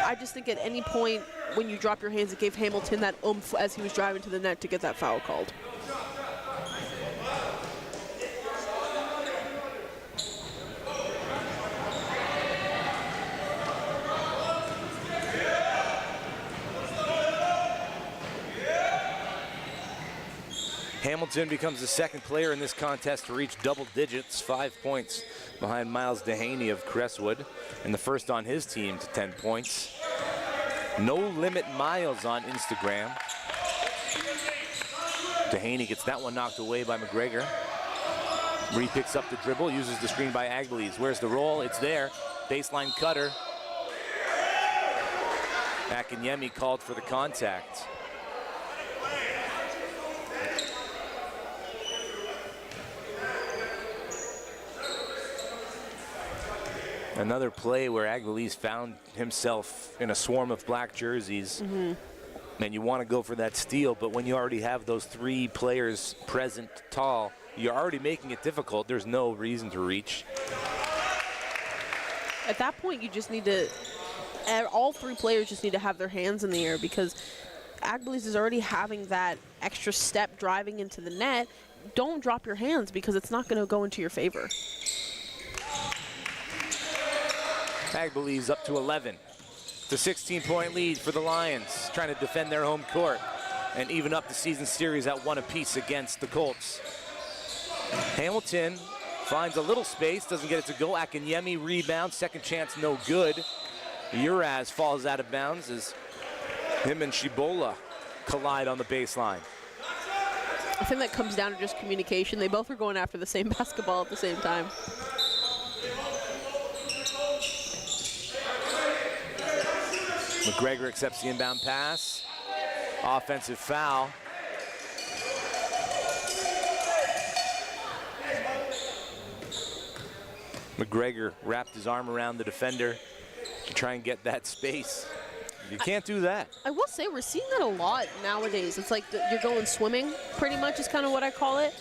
I just think at any point when you drop your hands, it gave Hamilton that oomph as he was driving to the net to get that foul called. Hamilton becomes the second player in this contest to reach double digits, 5 points behind Miles Dehaney of Crestwood, and the first on his team to 10 points. No Limit Miles on Instagram. Dehaney gets that one knocked away by McGregor. Picks up the dribble, uses the screen by Agbeles. Where's the roll? It's there. Baseline cutter. Akinyemi called for the contact. Another play where Agbeles found himself in a swarm of black jerseys. And you want to go for that steal, but when you already have those 3 players present tall, you're already making it difficult. There's no reason to reach. At that point, you just need to, all 3 players just need to have their hands in the air, because Agbeles is already having that extra step driving into the net. Don't drop your hands, because it's not going to go into your favor. Agbeles up to 11. The 16-point lead for the Lions, trying to defend their home court and even up the season series at 1 apiece against the Colts. Hamilton finds a little space, doesn't get it to go. Akinyemi rebounds, second chance no good. Urez falls out of bounds as him and Shibola collide on the baseline. I think that comes down to just communication. They both are going after the same basketball at the same time. McGregor accepts the inbound pass. Offensive foul. McGregor wrapped his arm around the defender to try and get that space. You can't do that. I will say we're seeing that a lot nowadays. It's like you're going swimming, pretty much is kind of what I call it.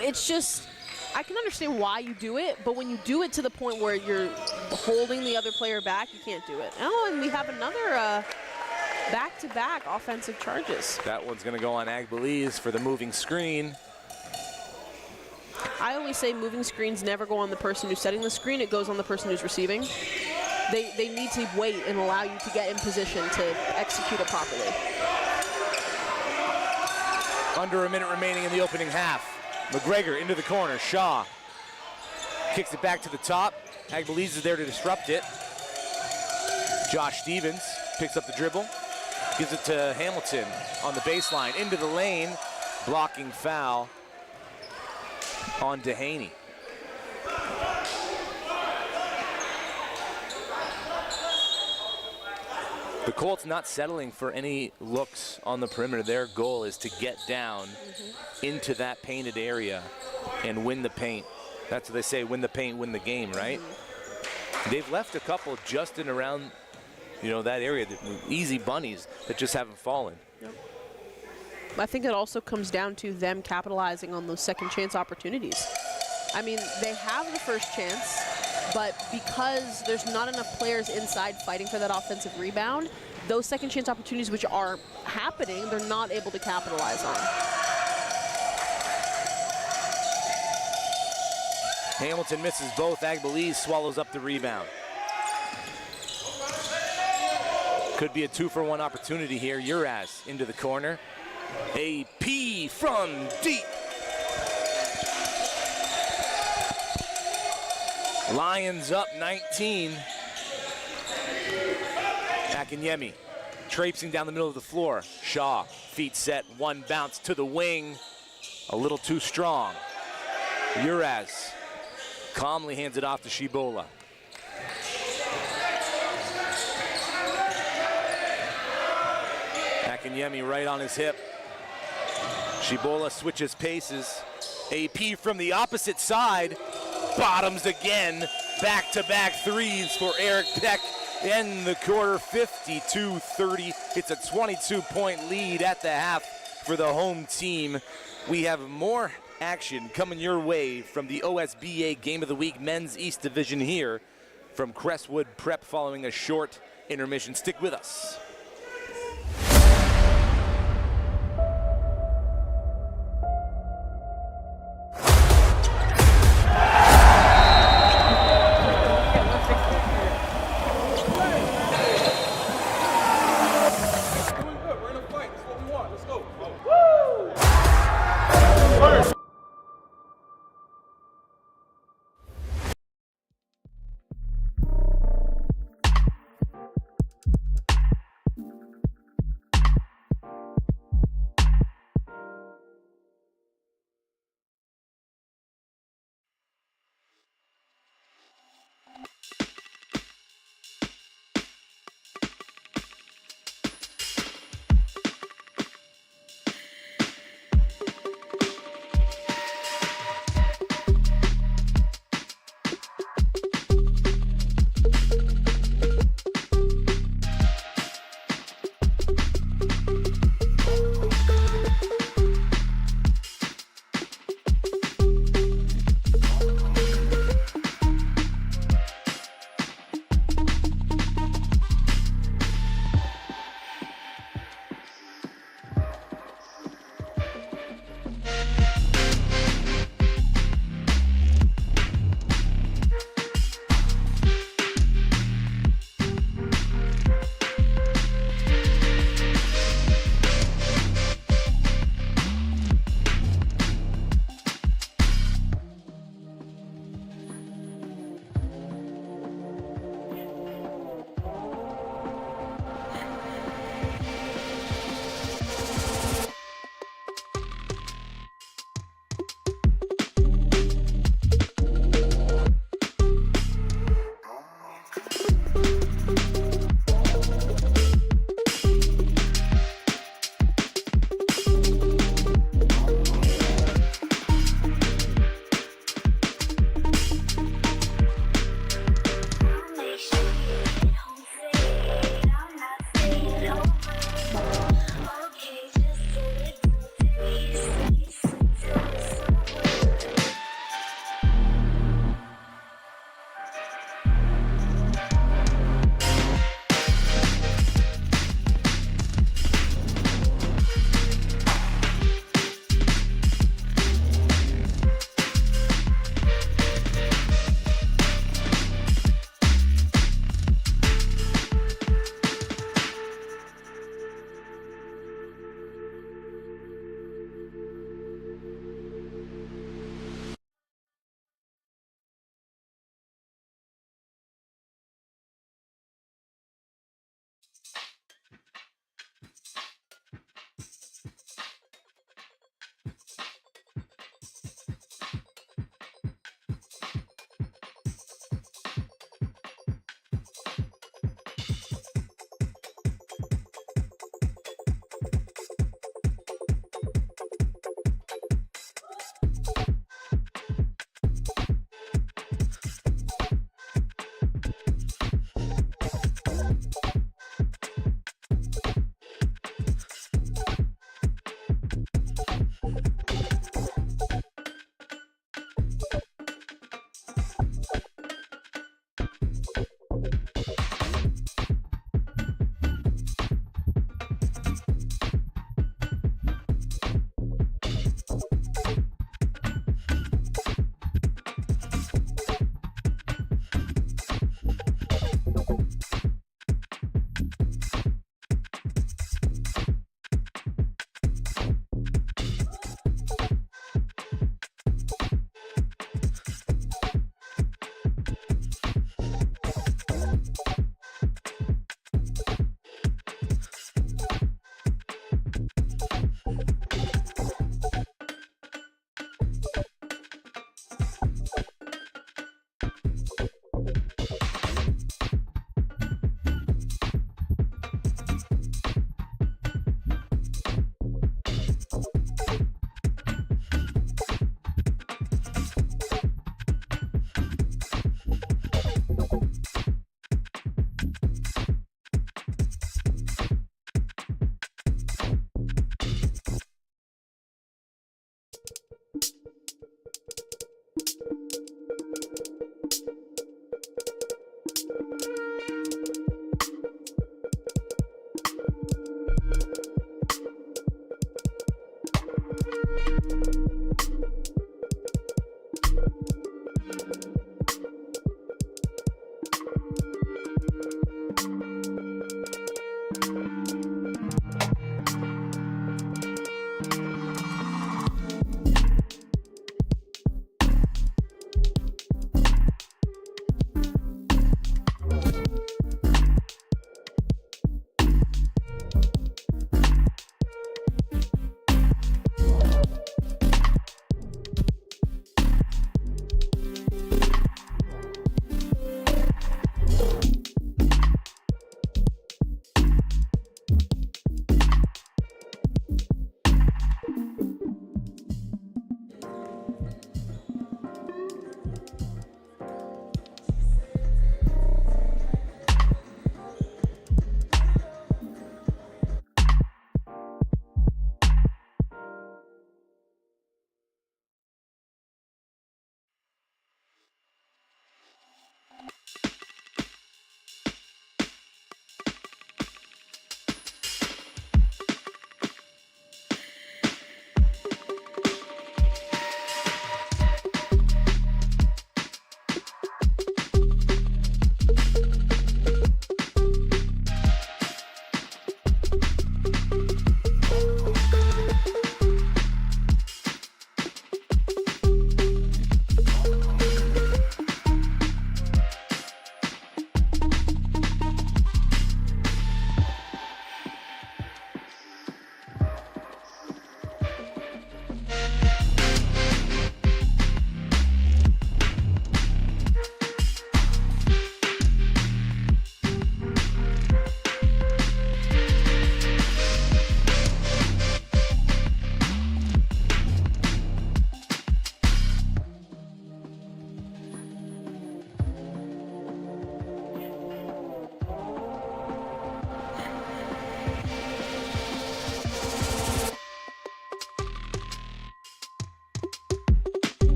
It's just, I can understand why you do it, but when you do it to the point where you're holding the other player back, you can't do it. Oh, and we have another back-to-back offensive charges. That one's going to go on Agbeles for the moving screen. I always say moving screens never go on the person who's setting the screen. It goes on the person who's receiving. They need to wait and allow you to get in position to execute it properly. Under a minute remaining in the opening half. McGregor into the corner. Shaw kicks it back to the top. Agbeles is there to disrupt it. Josh Stevens picks up the dribble, gives it to Hamilton on the baseline, into the lane. Blocking foul on Dehaney. The Colts not settling for any looks on the perimeter. Their goal is to get down into that painted area and win the paint. That's what they say, win the paint, win the game, right? They've left a couple just in around, that area, the easy bunnies that just haven't fallen. Yep. I think it also comes down to them capitalizing on those second chance opportunities. I mean, they have the first chance. but because there's not enough players inside fighting for that offensive rebound, those second chance opportunities which are happening, they're not able to capitalize on. Hamilton misses both. Agbeliz swallows up the rebound. Could be a 2-for-1 opportunity here. Uraz into the corner. AP from deep. Lions up 19. Akinyemi traipsing down the middle of the floor. Shaw, feet set, one bounce to the wing. A little too strong. Uraz calmly hands it off to Shibola. Akinyemi right on his hip. Shibola switches paces. AP from the opposite side. Bottoms again. Back-to-back threes for Eric Peck in the quarter, 52-30. It's a 22-point lead at the half for the home team. We have more action coming your way from the OSBA Game of the Week Men's East Division here from Crestwood Prep following a short intermission. Stick with us.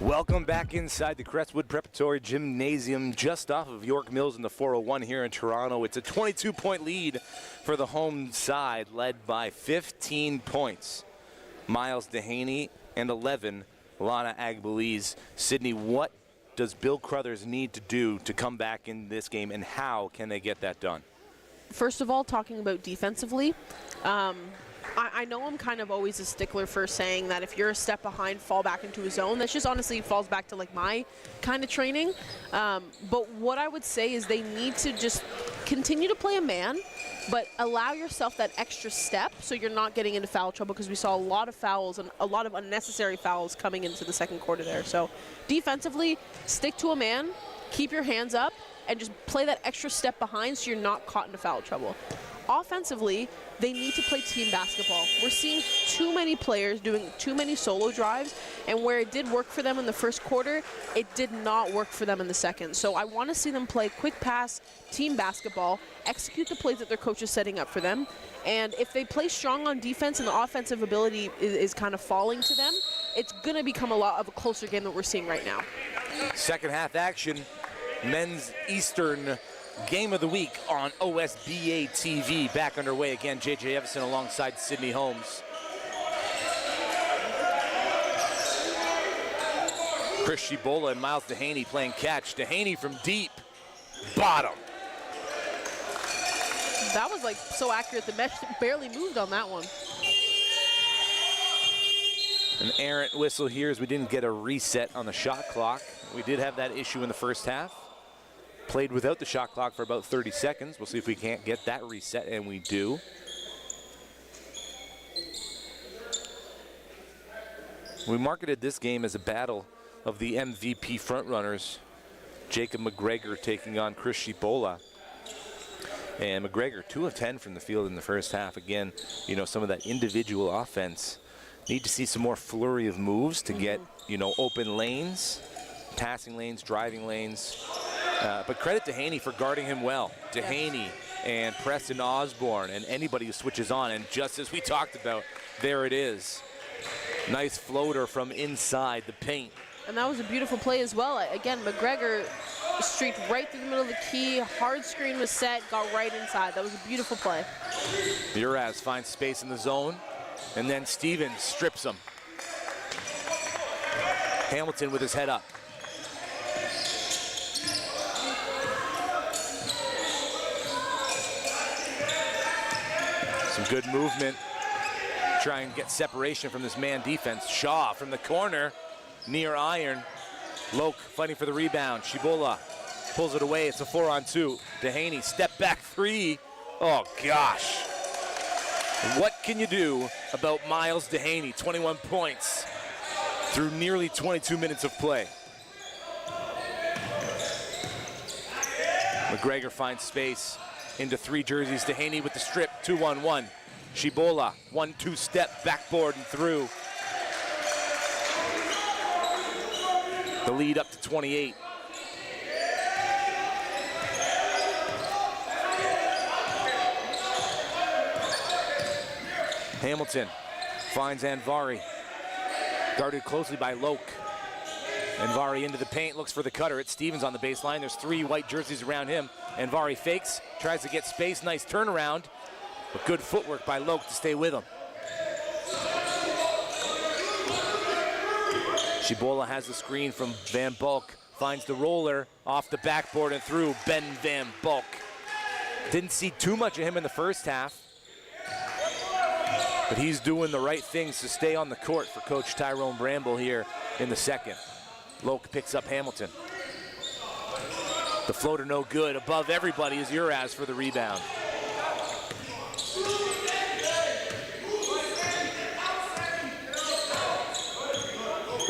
Welcome back inside the Crestwood Preparatory Gymnasium just off of York Mills in the 401 here in Toronto. It's a 22-point lead for the home side, led by 15 points. Miles Dehaney and 11, Lana Agbeliz. Sydney, what does Bill Crothers need to do to come back in this game, and how can they get that done? First of all, talking about defensively, I know I'm kind of always a stickler for saying that if you're a step behind, fall back into a zone. That just honestly falls back to like my kind of training. But what I would say is they need to just continue to play a man, but allow yourself that extra step so you're not getting into foul trouble, because we saw a lot of fouls and a lot of unnecessary fouls coming into the second quarter there. So defensively, stick to a man, keep your hands up, and just play that extra step behind so you're not caught into foul trouble. Offensively, they need to play team basketball. We're seeing too many players doing too many solo drives, and where it did work for them in the first quarter, it did not work for them in the second. So I want to see them play quick pass, team basketball, execute the plays that their coach is setting up for them, and if they play strong on defense and the offensive ability is kind of falling to them, it's going to become a lot of a closer game that we're seeing right now. Second half action, men's Eastern Game of the Week on OSBA TV. Back underway again. J.J. Everson alongside Sydney Holmes. Chris Shibola and Miles Dehaney playing catch. Dehaney from deep. Bottom. That was like so accurate. The mesh barely moved on that one. An errant whistle here as we didn't get a reset on the shot clock. We did have that issue in the first half. Played without the shot clock for about 30 seconds. We'll see if we can't get that reset, and we do. We marketed this game as a battle of the MVP frontrunners. Jacob McGregor taking on Chris Shibola. And McGregor, 2 of 10 from the field in the first half. Again, you know, some of that individual offense. Need to see some more flurry of moves to get, you know, open lanes, passing lanes, driving lanes. But credit to Dehaney for guarding him well. Dehaney and Preston Osborne and anybody who switches on. And just as we talked about, there it is. Nice floater from inside the paint. And that was a beautiful play as well. Again, McGregor streaked right through the middle of the key. Hard screen was set, got right inside. That was a beautiful play. Uraz finds space in the zone. And then Stevens strips him. Hamilton with his head up. Some good movement. Try and get separation from this man defense. Shaw from the corner, near iron. Loke fighting for the rebound. Shibola pulls it away. It's a 4-on-2. Dehaney, step back 3. Oh gosh. What can you do about Miles Dehaney? 21 points through nearly 22 minutes of play. McGregor finds space into 3 jerseys. Dehaney with the strip, 2-on-1. Shibola, 1-2 step, backboard and through. The lead up to 28. Hamilton finds Anvari, guarded closely by Loke. Anvari into the paint, looks for the cutter. It's Stevens on the baseline. There's 3 white jerseys around him. Anvari fakes, tries to get space, nice turnaround, but good footwork by Loke to stay with him. Shibola has the screen from Van Bulk, finds the roller off the backboard and through. Ben Van Bulk. Didn't see too much of him in the first half, but he's doing the right things to stay on the court for Coach Tyrone Bramble here in the second. Loke picks up Hamilton. The floater no good. Above everybody is Uraz for the rebound.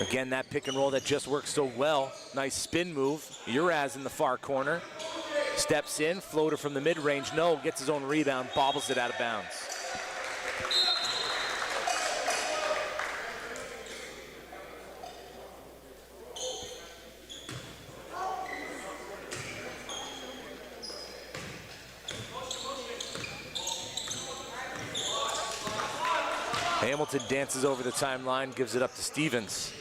Again, that pick and roll that just works so well. Nice spin move. Uraz in the far corner. Steps in, floater from the mid-range. No, gets his own rebound, bobbles it out of bounds. Hamilton dances over the timeline, gives it up to Stevens.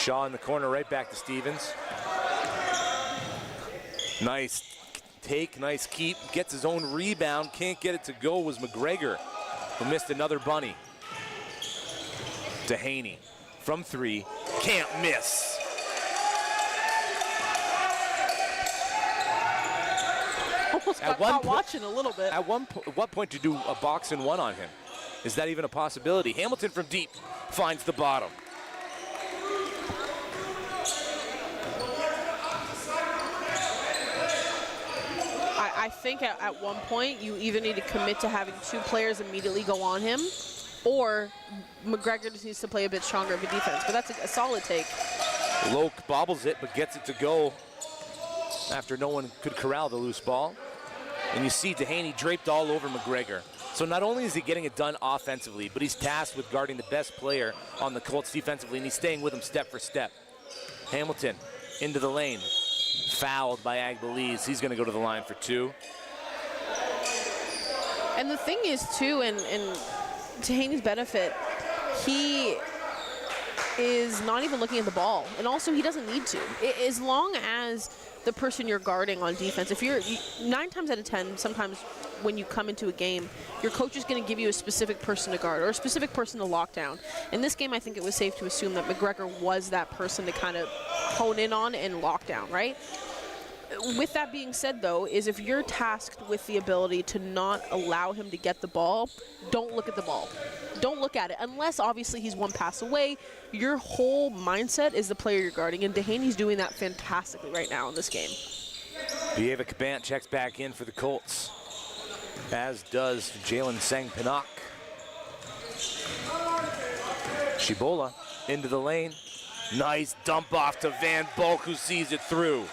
Shaw in the corner, right back to Stevens. Nice take, nice keep. Gets his own rebound, can't get it to go. Was McGregor, who missed another bunny. Dehaney from 3, can't miss. Almost got caught watching a little bit. At what point do you do a box and 1 on him? Is that even a possibility? Hamilton from deep finds the bottom. I think at one point you either need to commit to having 2 players immediately go on him, or McGregor just needs to play a bit stronger of a defense. But that's a solid take. Loke bobbles it, but gets it to go after no one could corral the loose ball. And you see Dehaney draped all over McGregor. So not only is he getting it done offensively, but he's tasked with guarding the best player on the Colts defensively, and he's staying with him step for step. Hamilton into the lane. Fouled by Agbeliz. He's going to go to the line for 2. And the thing is, too, and to Haney's benefit, he is not even looking at the ball. And also, he doesn't need to. As long as the person you're guarding on defense, if you're 9 times out of 10, sometimes when you come into a game, your coach is going to give you a specific person to guard or a specific person to lock down. In this game, I think it was safe to assume that McGregor was that person to kind of hone in on and lock down, right? With that being said, though, is if you're tasked with the ability to not allow him to get the ball, don't look at the ball. Don't look at it. Unless, obviously, he's 1 pass away. Your whole mindset is the player you're guarding, and Dehaney's doing that fantastically right now in this game. Bieva Cabant checks back in for the Colts, as does Jalen Sang-Pinnock. Shibola into the lane. Nice dump off to Van Bulk, who sees it through.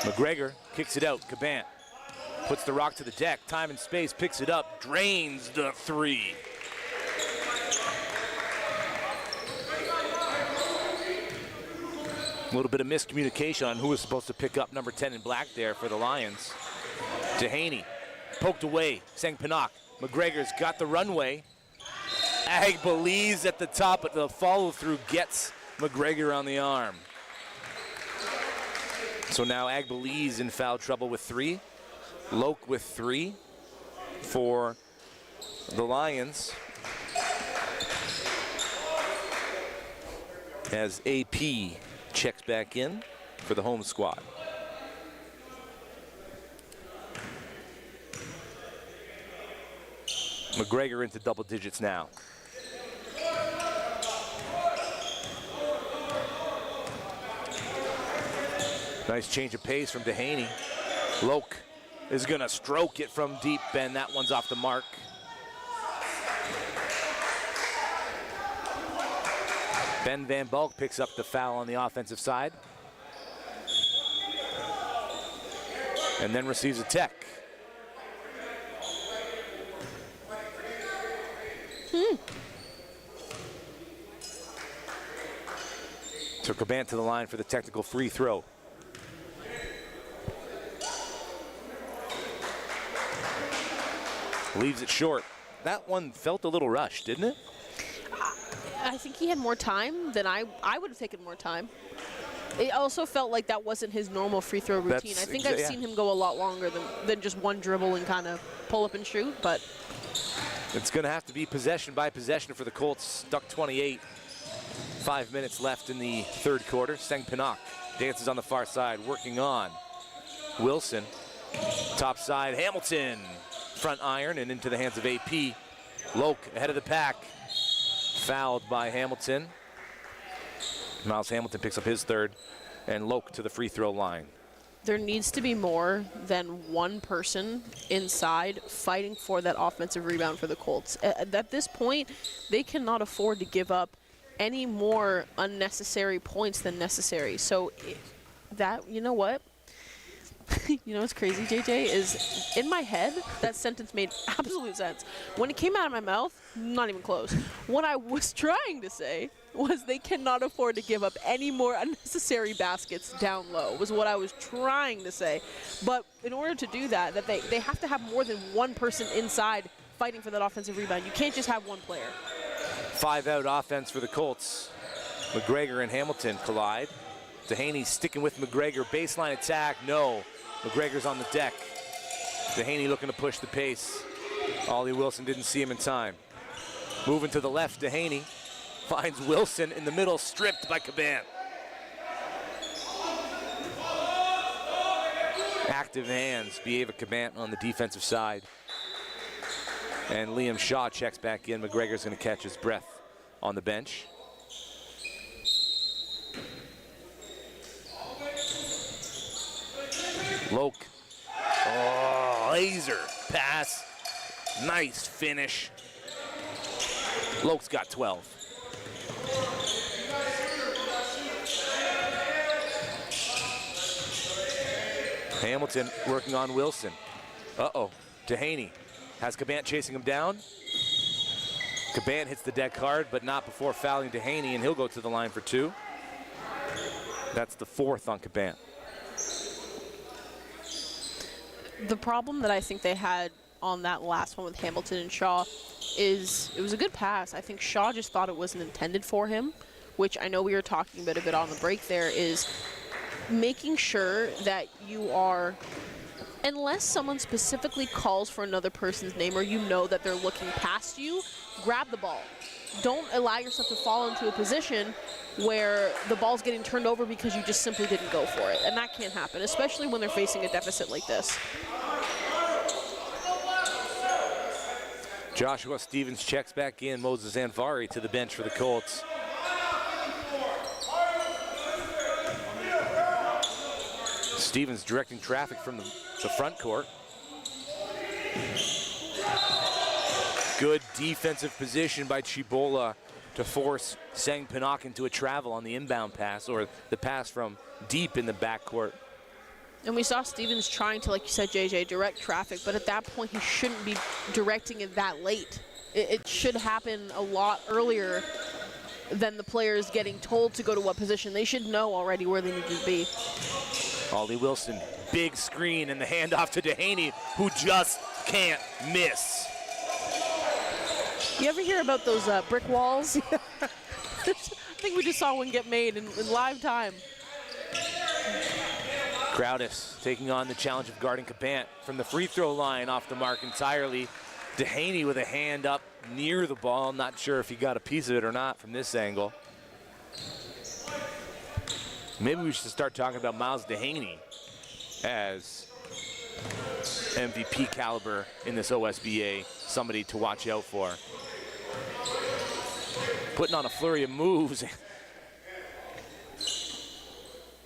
McGregor kicks it out. Cabant puts the rock to the deck. Time and space, picks it up, drains the 3. A little bit of miscommunication on who was supposed to pick up number 10 in black there for the Lions. Dehaney poked away. Sang-Pinnock. McGregor's got the runway. Agbeliz at the top, but the follow-through gets McGregor on the arm. So now Agbeliz in foul trouble with 3. Loke with 3 for the Lions. As AP checks back in for the home squad. McGregor into double digits now. Nice change of pace from Dehaney. Loke is gonna stroke it from deep, and that one's off the mark. Ben Van Bulk picks up the foul on the offensive side. And then receives a tech. So Cabant to the line for the technical free throw. Leaves it short. That one felt a little rushed, didn't it? I think he had more time than I would have taken more time. It also felt like that wasn't his normal free throw routine. I think I've seen him go a lot longer than just one dribble and kind of pull up and shoot, but. It's going to have to be possession by possession for the Colts. Stuck 28. 5 minutes left in the third quarter. Sang-Pinnock dances on the far side, working on Wilson. Top side, Hamilton. Front iron and into the hands of AP. Loke ahead of the pack. Fouled by Hamilton. Miles Hamilton picks up his third, and Loke to the free throw line. There needs to be more than one person inside fighting for that offensive rebound for the Colts. At this point, they cannot afford to give up any more unnecessary points than necessary. So that, you know what? You know what's crazy, JJ, is in my head, that sentence made absolute sense. When it came out of my mouth, not even close. What I was trying to say was they cannot afford to give up any more unnecessary baskets down low, was what I was trying to say. But in order to do that they have to have more than one person inside fighting for that offensive rebound. You can't just have one player. 5-out offense for the Colts. McGregor and Hamilton collide. Dehaney sticking with McGregor. Baseline attack, no. McGregor's on the deck. Dehaney looking to push the pace. Ollie Wilson didn't see him in time. Moving to the left, Dehaney finds Wilson in the middle, stripped by Caban. Active hands, Bieva Caban on the defensive side. And Liam Shaw checks back in. McGregor's gonna catch his breath on the bench. Loke. Oh, laser pass. Nice finish. Loke's got 12. Hamilton working on Wilson. Uh-oh, Dehaney has Caban chasing him down. Caban hits the deck hard, but not before fouling Dehaney, and he'll go to the line for 2. That's the 4th on Caban. The problem that I think they had on that last one with Hamilton and Shaw is it was a good pass. I think Shaw just thought it wasn't intended for him, which I know we were talking about a bit on the break there, is making sure that you are, unless someone specifically calls for another person's name or you know that they're looking past you, grab the ball. Don't allow yourself to fall into a position where the ball's getting turned over because you just simply didn't go for it. And that can't happen, especially when they're facing a deficit like this. Joshua Stevens checks back in. Moses Anvari to the bench for the Colts. Stevens directing traffic from the front court. Good defensive position by Chibola to force Sang Pinnock into a travel on the inbound pass, or the pass from deep in the backcourt. And we saw Stevens trying to, like you said, JJ, direct traffic, but at that point he shouldn't be directing it that late. It should happen a lot earlier than the players getting told to go to what position. They should know already where they need to be. Ollie Wilson, big screen, and the handoff to Dehaney, who just can't miss. You ever hear about those brick walls? I think we just saw one get made in live time. Crowthers taking on the challenge of guarding Caban from the free throw line, off the mark entirely. Dehaney with a hand up near the ball. Not sure if he got a piece of it or not from this angle. Maybe we should start talking about Miles Dehaney as MVP caliber in this OSBA, somebody to watch out for. Putting on a flurry of moves.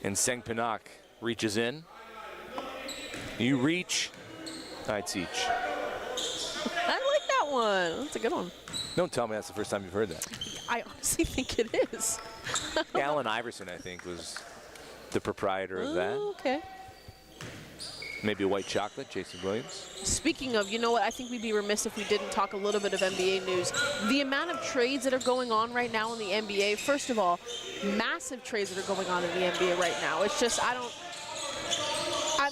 And Sang Pinnock reaches in. You reach, I teach. I like that one. That's a good one. Don't tell me that's the first time you've heard that. I honestly think it is. Alan Iverson, I think, was the proprietor of that. Okay. Maybe a white chocolate, Jason Williams. Speaking of, you know what, I think we'd be remiss if we didn't talk a little bit of NBA news. The amount of trades that are going on right now in the NBA, first of all, massive trades that are going on in the NBA right now. It's just,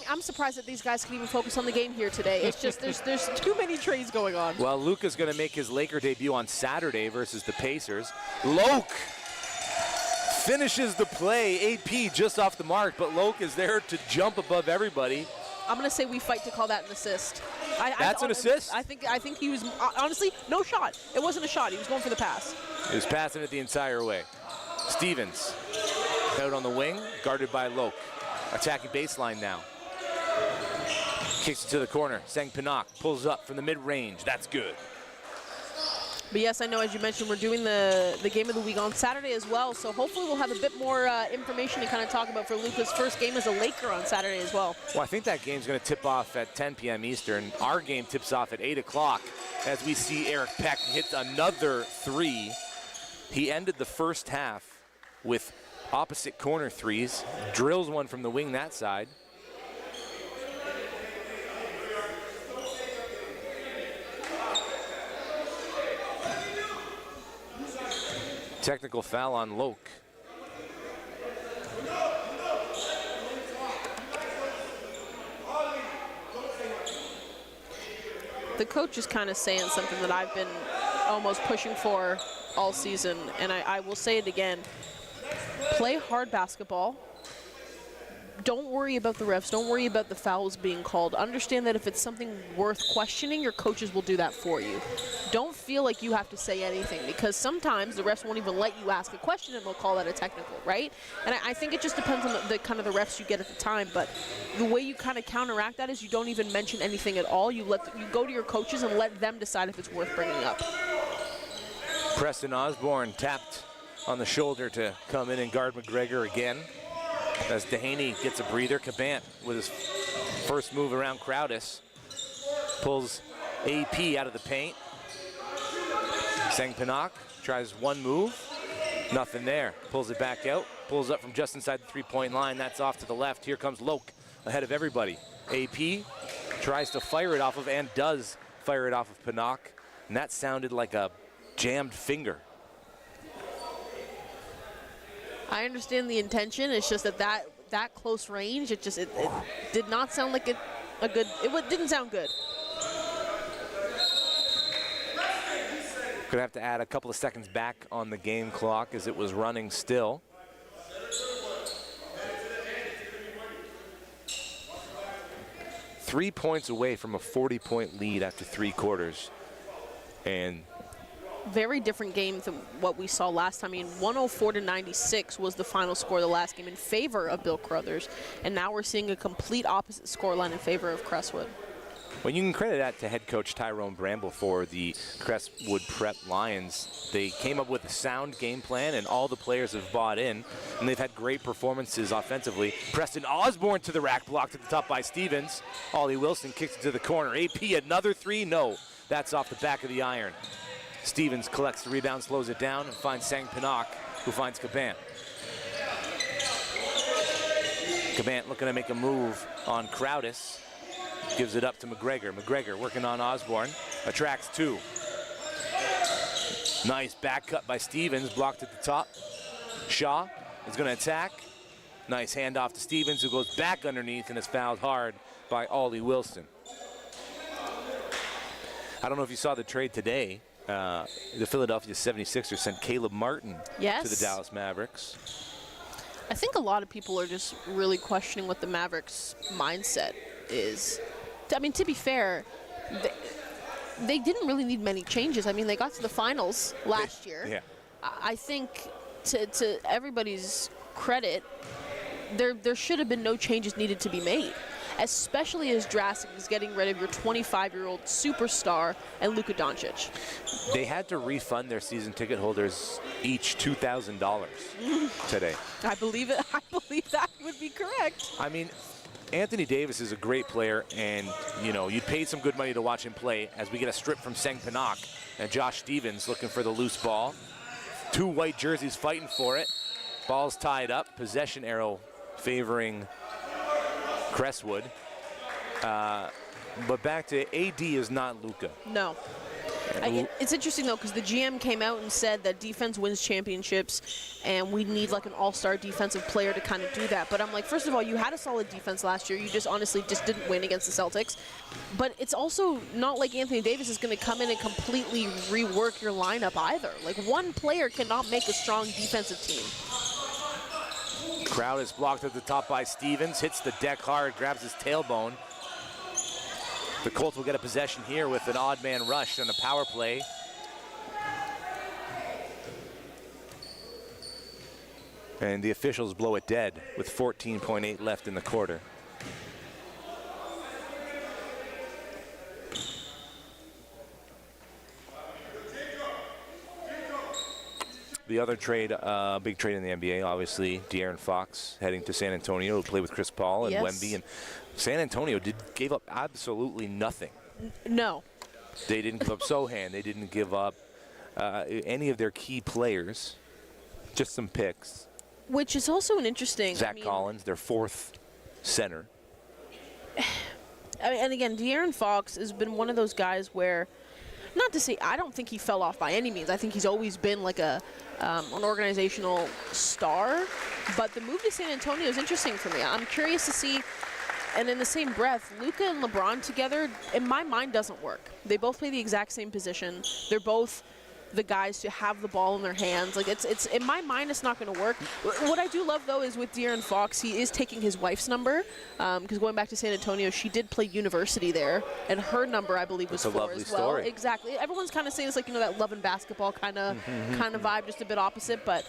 I'm surprised that these guys can even focus on the game here today. It's just, there's too many trades going on. Well, Luka's going to make his Laker debut on Saturday versus the Pacers. Loke finishes the play. AP just off the mark, but Loke is there to jump above everybody. I'm going to say we fight to call that an assist. That's an assist? I think he was, honestly, no shot. It wasn't a shot. He was going for the pass. He was passing it the entire way. Stevens out on the wing, guarded by Loke. Attacking baseline now. Kicks it to the corner. Sang Pinnock pulls up from the mid-range. That's good. But yes, I know, as you mentioned, we're doing the game of the week on Saturday as well. So hopefully we'll have a bit more information to kind of talk about for Luka's first game as a Laker on Saturday as well. Well, I think that game's going to tip off at 10 p.m. Eastern. Our game tips off at 8 o'clock as we see Eric Peck hit another three. He ended the first half with opposite corner threes. Drills one from the wing that side. Technical foul on Loke. The coach is kind of saying something that I've been almost pushing for all season, and I will say it again. Play hard basketball. Don't worry about the refs. Don't worry about the fouls being called. Understand that if it's something worth questioning, your coaches will do that for you. Don't feel like you have to say anything, because sometimes the refs won't even let you ask a question and they'll call that a technical, right? And I think it just depends on the kind of the refs you get at the time. But the way you kind of counteract that is you don't even mention anything at all. You go to your coaches and let them decide if it's worth bringing up. Preston Osborne tapped on the shoulder to come in and guard McGregor again. As Dehaney gets a breather, Cabant with his first move around Crowdis pulls AP out of the paint. Sang Pinnock tries one move, nothing there. Pulls it back out, pulls up from just inside the three-point line. That's off to the left. Here comes Loke ahead of everybody. AP tries to fire it off of, and does fire it off of Pinnock, and that sounded like a jammed finger. I understand the intention. It's just that close range, it did not sound like a good. It didn't sound good. Gonna have to add a couple of seconds back on the game clock as it was running still. .3 points away from a 40-point lead after 3 quarters, and very different game than what we saw last time. I mean, 104-96 was the final score of the last game in favor of Bill Crothers, and now we're seeing a complete opposite scoreline in favor of Crestwood. Well, you can credit that to head coach Tyrone Bramble for the Crestwood Prep Lions. They came up with a sound game plan, and all the players have bought in, and they've had great performances offensively. Preston Osborne to the rack, blocked at the top by Stevens. Ollie Wilson kicks it to the corner. AP, another three? No, that's off the back of the iron. Stevens collects the rebound, slows it down, and finds Sang Pinnock, who finds Cabant. Cabant looking to make a move on Crowdis. Gives it up to McGregor. McGregor working on Osborne. Attracts 2. Nice back cut by Stevens, blocked at the top. Shaw is going to attack. Nice handoff to Stevens, who goes back underneath and is fouled hard by Ollie Wilson. I don't know if you saw the trade today. The Philadelphia 76ers sent Caleb Martin to the Dallas Mavericks. I think a lot of people are just really questioning what the Mavericks' mindset is. I mean, to be fair, they didn't really need many changes. I mean, they got to the finals last year. Yeah. I think to everybody's credit, there should have been no changes needed to be made, especially as drastic as getting rid of your 25-year-old superstar and Luka Doncic. They had to refund their season ticket holders each $2,000 today. I believe it. I believe that would be correct. I mean, Anthony Davis is a great player, and you know, you'd pay some good money to watch him play. As we get a strip from Sang Pinnock and Josh Stevens looking for the loose ball. 2 white jerseys fighting for it. Ball's tied up. Possession arrow favoring Crestwood. But back to AD is not Luka. No. It's interesting, though, because the GM came out and said that defense wins championships, and we need, like, an all-star defensive player to kind of do that. But I'm like, first of all, you had a solid defense last year. You just honestly just didn't win against the Celtics. But it's also not like Anthony Davis is going to come in and completely rework your lineup either. Like, one player cannot make a strong defensive team. Crowd is blocked at the top by Stevens. Hits the deck hard, grabs his tailbone. The Colts will get a possession here with an odd man rush on a power play. And the officials blow it dead with 14.8 left in the quarter. The other trade, big trade in the NBA, obviously, De'Aaron Fox heading to San Antonio to play with Chris Paul and Wemby. And San Antonio gave up absolutely nothing. No. They didn't give up Sohan. They didn't give up any of their key players, just some picks. Which is also an interesting... Zach Collins, their 4th center. And again, De'Aaron Fox has been one of those guys where, not to say, I don't think he fell off by any means. I think he's always been like an organizational star. But the move to San Antonio is interesting for me. I'm curious to see, and in the same breath, Luka and LeBron together, in my mind, doesn't work. They both play the exact same position. They're both the guys to have the ball in their hands. Like it's in my mind, it's not going to work. What I do love though is with De'Aaron Fox, he is taking his wife's number because going back to San Antonio, she did play university there, and her number I believe was 4 as well. Lovely story. Exactly. Everyone's kind of saying it's like that love and basketball kind of vibe, just a bit opposite, but.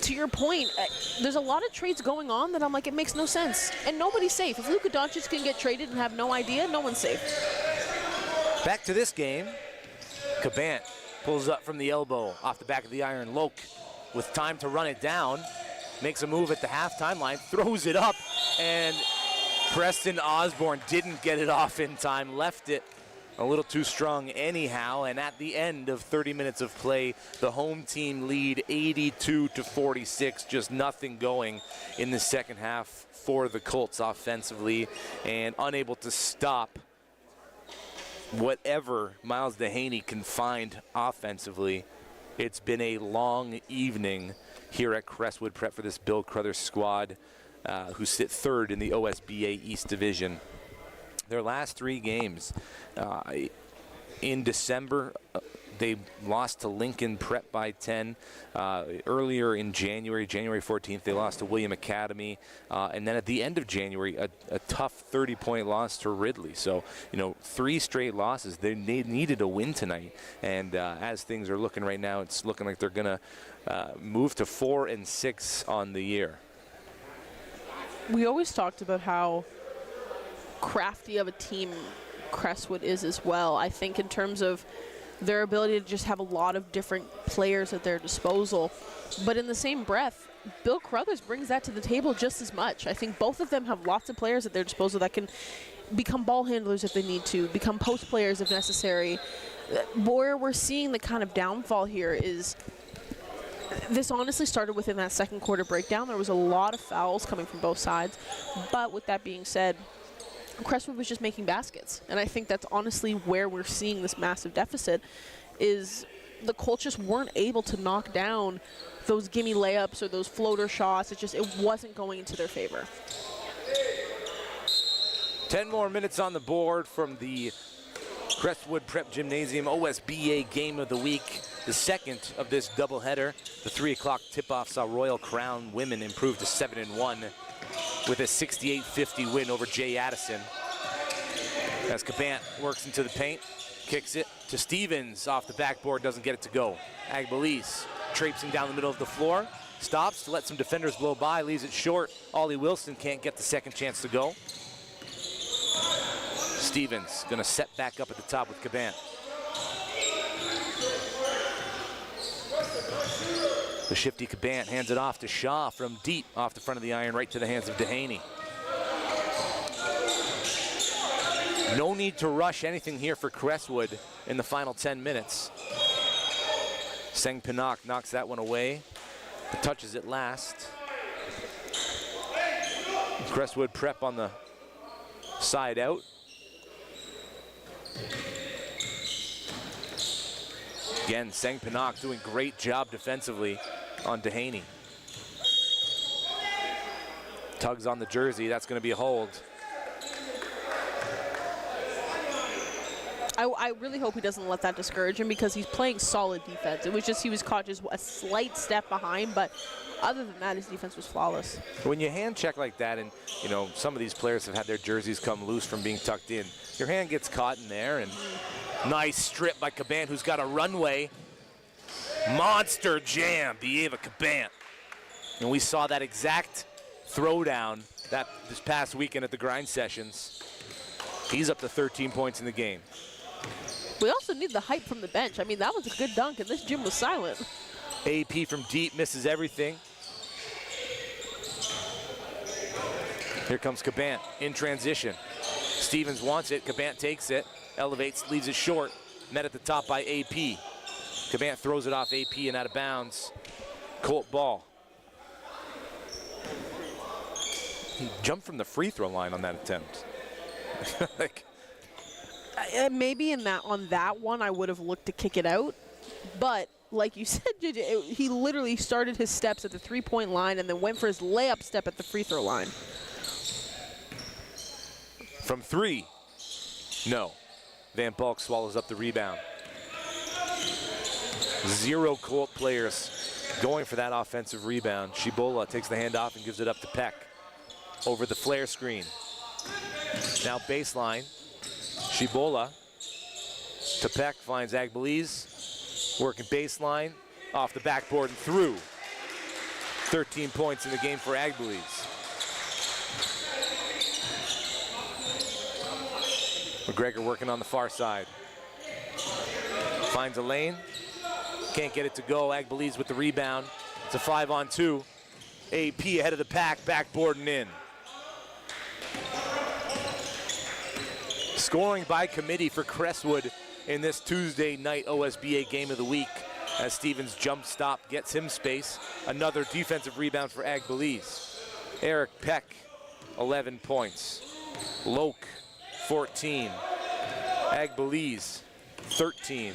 To your point, there's a lot of trades going on that I'm like, it makes no sense. And nobody's safe. If Luka Doncic can get traded and have no idea, no one's safe. Back to this game. Cabant pulls up from the elbow off the back of the iron. Loke with time to run it down. Makes a move at the halftime line. Throws it up. And Preston Osborne didn't get it off in time. Left it a little too strong anyhow, and at the end of 30 minutes of play, the home team lead 82-46, just nothing going in the second half for the Colts offensively, and unable to stop whatever Miles Dehaney can find offensively. It's been a long evening here at Crestwood Prep for this Bill Crothers squad, who sit third in the OSBA East Division. Their last 3 games, in December, they lost to Lincoln Prep by 10. Earlier in January 14th, they lost to William Academy. And then at the end of January, a tough 30-point loss to Ridley. So, 3 straight losses. They needed a win tonight. And as things are looking right now, it's looking like they're going to move to 4-6 on the year. We always talked about how crafty of a team Crestwood is as well. I think in terms of their ability to just have a lot of different players at their disposal. But in the same breath, Bill Crothers brings that to the table just as much. I think both of them have lots of players at their disposal that can become ball handlers if they need to, become post players if necessary. Where we're seeing the kind of downfall here is this honestly started within that second quarter breakdown. There was a lot of fouls coming from both sides. But with that being said, Crestwood was just making baskets. And I think that's honestly where we're seeing this massive deficit is the Colts just weren't able to knock down those gimme layups or those floater shots. It wasn't going into their favor. 10 more minutes on the board from the Crestwood Prep Gymnasium OSBA Game of the Week, the second of this doubleheader. The 3 o'clock tip-off saw Royal Crown women improve to 7-1 with a 68-50 win over Jay Addison. As Cabant works into the paint, kicks it to Stevens off the backboard, doesn't get it to go. Agbelis traipsing down the middle of the floor, stops to let some defenders blow by, leaves it short. Ollie Wilson can't get the second chance to go. Stevens gonna set back up at the top with Cabant. The shifty Cabant hands it off to Shaw from deep off the front of the iron, right to the hands of Dehaney. No need to rush anything here for Crestwood in the final 10 minutes. Seng Pinnock knocks that one away, but touches it last. Crestwood Prep on the side out. Again, Seng Pinnock doing great job defensively on Dehaney. Tugs on the jersey, that's going to be a hold. I really hope he doesn't let that discourage him because he's playing solid defense. It was just he was caught just a slight step behind, but other than that, his defense was flawless. When you hand check like that, and some of these players have had their jerseys come loose from being tucked in, your hand gets caught in there, and nice strip by Cabant, who's got a runway. Monster jam, Bieva Cabant. And we saw that exact throwdown this past weekend at the grind sessions. He's up to 13 points in the game. We also need the hype from the bench. I mean, that was a good dunk, and this gym was silent. AP from deep misses everything. Here comes Cabant in transition. Stevens wants it, Cabant takes it, elevates, leaves it short. Met at the top by AP. Cabant throws it off AP and out of bounds. Colt ball. He jumped from the free throw line on that attempt. Maybe on that one, I would have looked to kick it out. But like you said, JJ, he literally started his steps at the three-point line and then went for his layup step at the free throw line. From 3, no. Van Bulk swallows up the rebound. 0 Colt players going for that offensive rebound. Shibola takes the handoff and gives it up to Peck. Over the flare screen. Now baseline. Shibola to Peck, finds Agbeliz. Working baseline, off the backboard and through. 13 points in the game for Agbeliz. McGregor working on the far side. Finds a lane. Can't get it to go. Agbeliz with the rebound. It's a 5-on-2. AP ahead of the pack, backboard and in. Scoring by committee for Crestwood in this Tuesday night OSBA game of the week as Stevens jump stop gets him space. Another defensive rebound for Agbeliz. Eric Peck, 11 points. Loke, 14. Agbeliz, 13.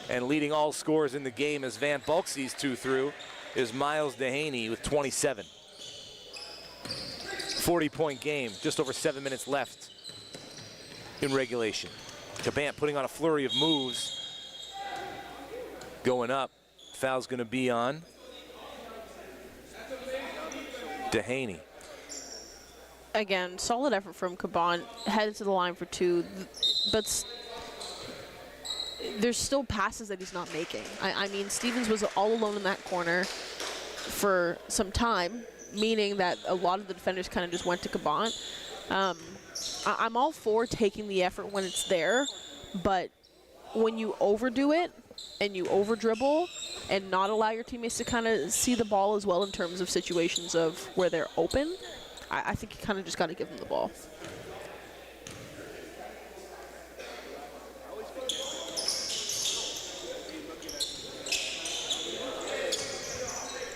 And leading all scorers in the game as Van Bulk sees 2 through is Miles Dehaney with 27. 40-point game, just over 7 minutes left in regulation. Cabant putting on a flurry of moves. Going up, foul's gonna be on Dehaney. Again, solid effort from Cabant, headed to the line for 2, but there's still passes that he's not making. I mean, Stevens was all alone in that corner for some time, meaning that a lot of the defenders kind of just went to Cabant. I'm all for taking the effort when it's there, but when you overdo it and you over dribble and not allow your teammates to kind of see the ball as well in terms of situations of where they're open, I think you kind of just got to give them the ball.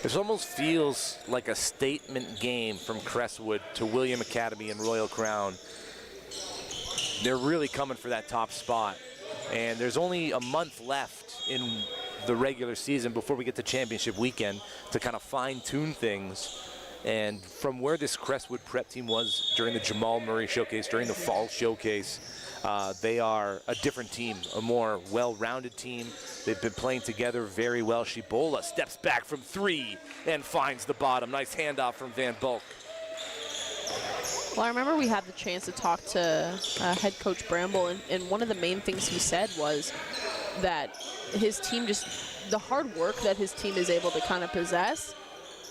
This almost feels like a statement game from Crestwood to William Academy and Royal Crown. They're really coming for that top spot. And there's only a month left in the regular season before we get to championship weekend to kind of fine-tune things. And from where this Crestwood prep team was during the Jamal Murray showcase, during the fall showcase, they are a different team, a more well-rounded team. They've been playing together very well. Shibola steps back from 3 and finds the bottom. Nice handoff from Van Bulk. Well, I remember we had the chance to talk to head coach Bramble, and one of the main things he said was that his team the hard work that his team is able to kind of possess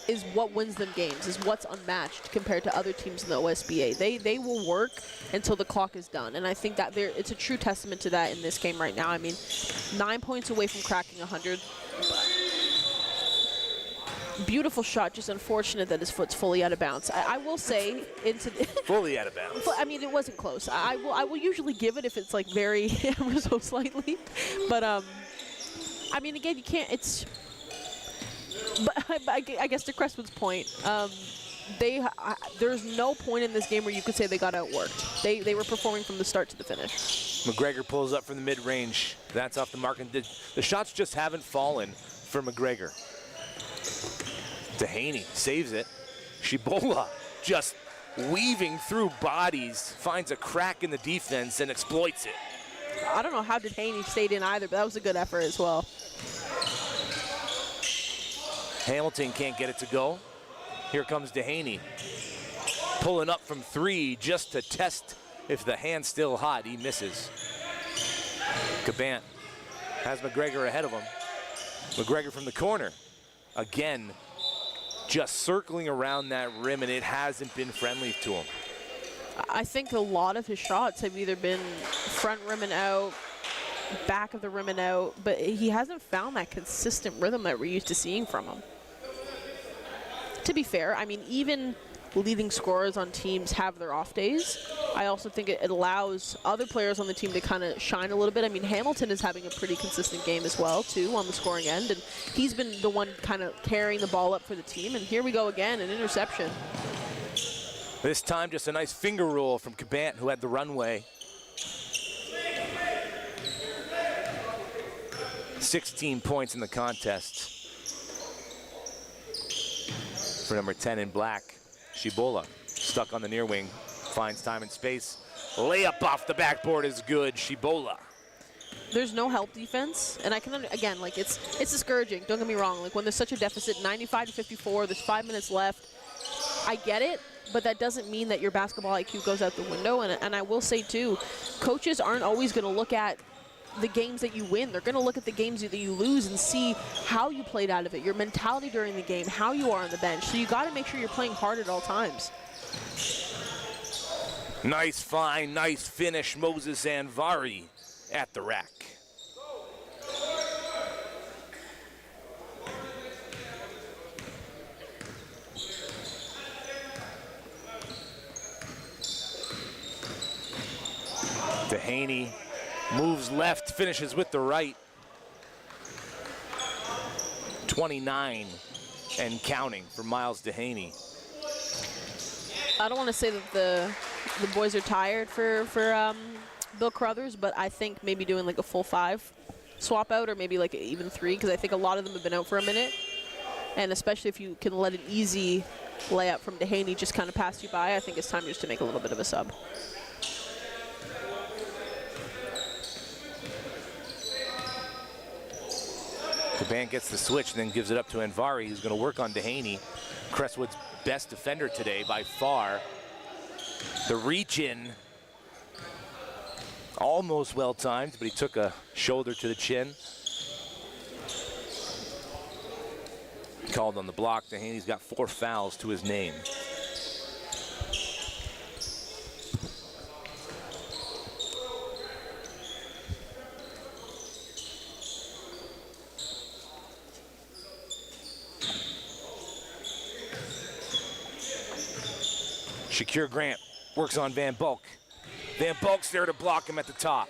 is what wins them games, is what's unmatched compared to other teams in the OSBA. They will work until the clock is done, and I think that it's a true testament to that in this game right now. I mean, 9 points away from cracking 100. Beautiful shot, just unfortunate that his foot's fully out of bounds. I will say into fully out of bounds. I mean, it wasn't close. I will usually give it if it's like very ever so slightly, but I mean, again, you can't. It's. But I guess to Crestwood's point, there's no point in this game where you could say they got outworked. They were performing from the start to the finish. McGregor pulls up from the mid-range. That's off the mark, and the shots just haven't fallen for McGregor. Dehaney saves it. Shibola just weaving through bodies, finds a crack in the defense and exploits it. I don't know how Dehaney stayed in either, but that was a good effort as well. Hamilton can't get it to go. Here comes Dehaney. Pulling up from 3 just to test if the hand's still hot. He misses. Cabant has McGregor ahead of him. McGregor from the corner. Again, just circling around that rim, and it hasn't been friendly to him. I think a lot of his shots have either been front rim and out, back of the rim and out, but he hasn't found that consistent rhythm that we're used to seeing from him. To be fair, I mean, even leading scorers on teams have their off days. I also think it allows other players on the team to kind of shine a little bit. I mean, Hamilton is having a pretty consistent game as well, too, on the scoring end, and he's been the one kind of carrying the ball up for the team, and here we go again, an interception. This time, just a nice finger roll from Cabant, who had the runway. 16 points in the contest for number 10 in black. Shibola stuck on the near wing, finds time and space. Layup off the backboard is good. Shibola there's no help defense, and I can again, like, it's discouraging. Don't get me wrong. Like, when there's such a deficit, 95-54, there's 5 minutes left. I get it, but that doesn't mean that your basketball IQ goes out the window. And I will say too, coaches aren't always going to look at the games that you win. They're going to look at the games that you lose and see how you played out of it, your mentality during the game, how you are on the bench. So you got to make sure you're playing hard at all times. Nice find, nice finish. Moses Anvari at the rack. Dehaney moves left, finishes with the right. 29 and counting for Miles Dehaney. I don't want to say that the boys are tired for Bill Crothers, but I think maybe doing like a full 5 swap out, or maybe like even 3, because I think a lot of them have been out for a minute. And especially if you can let an easy layup from Dehaney just kind of pass you by, I think it's time just to make a little bit of a sub. Caban gets the switch and then gives it up to Anvari, who's going to work on Dehaney. Crestwood's best defender today by far. The reach in, almost well timed, but he took a shoulder to the chin. Called on the block. Dehaney's got 4 fouls to his name. Shakir Grant works on Van Bulk. Van Bulk's there to block him at the top.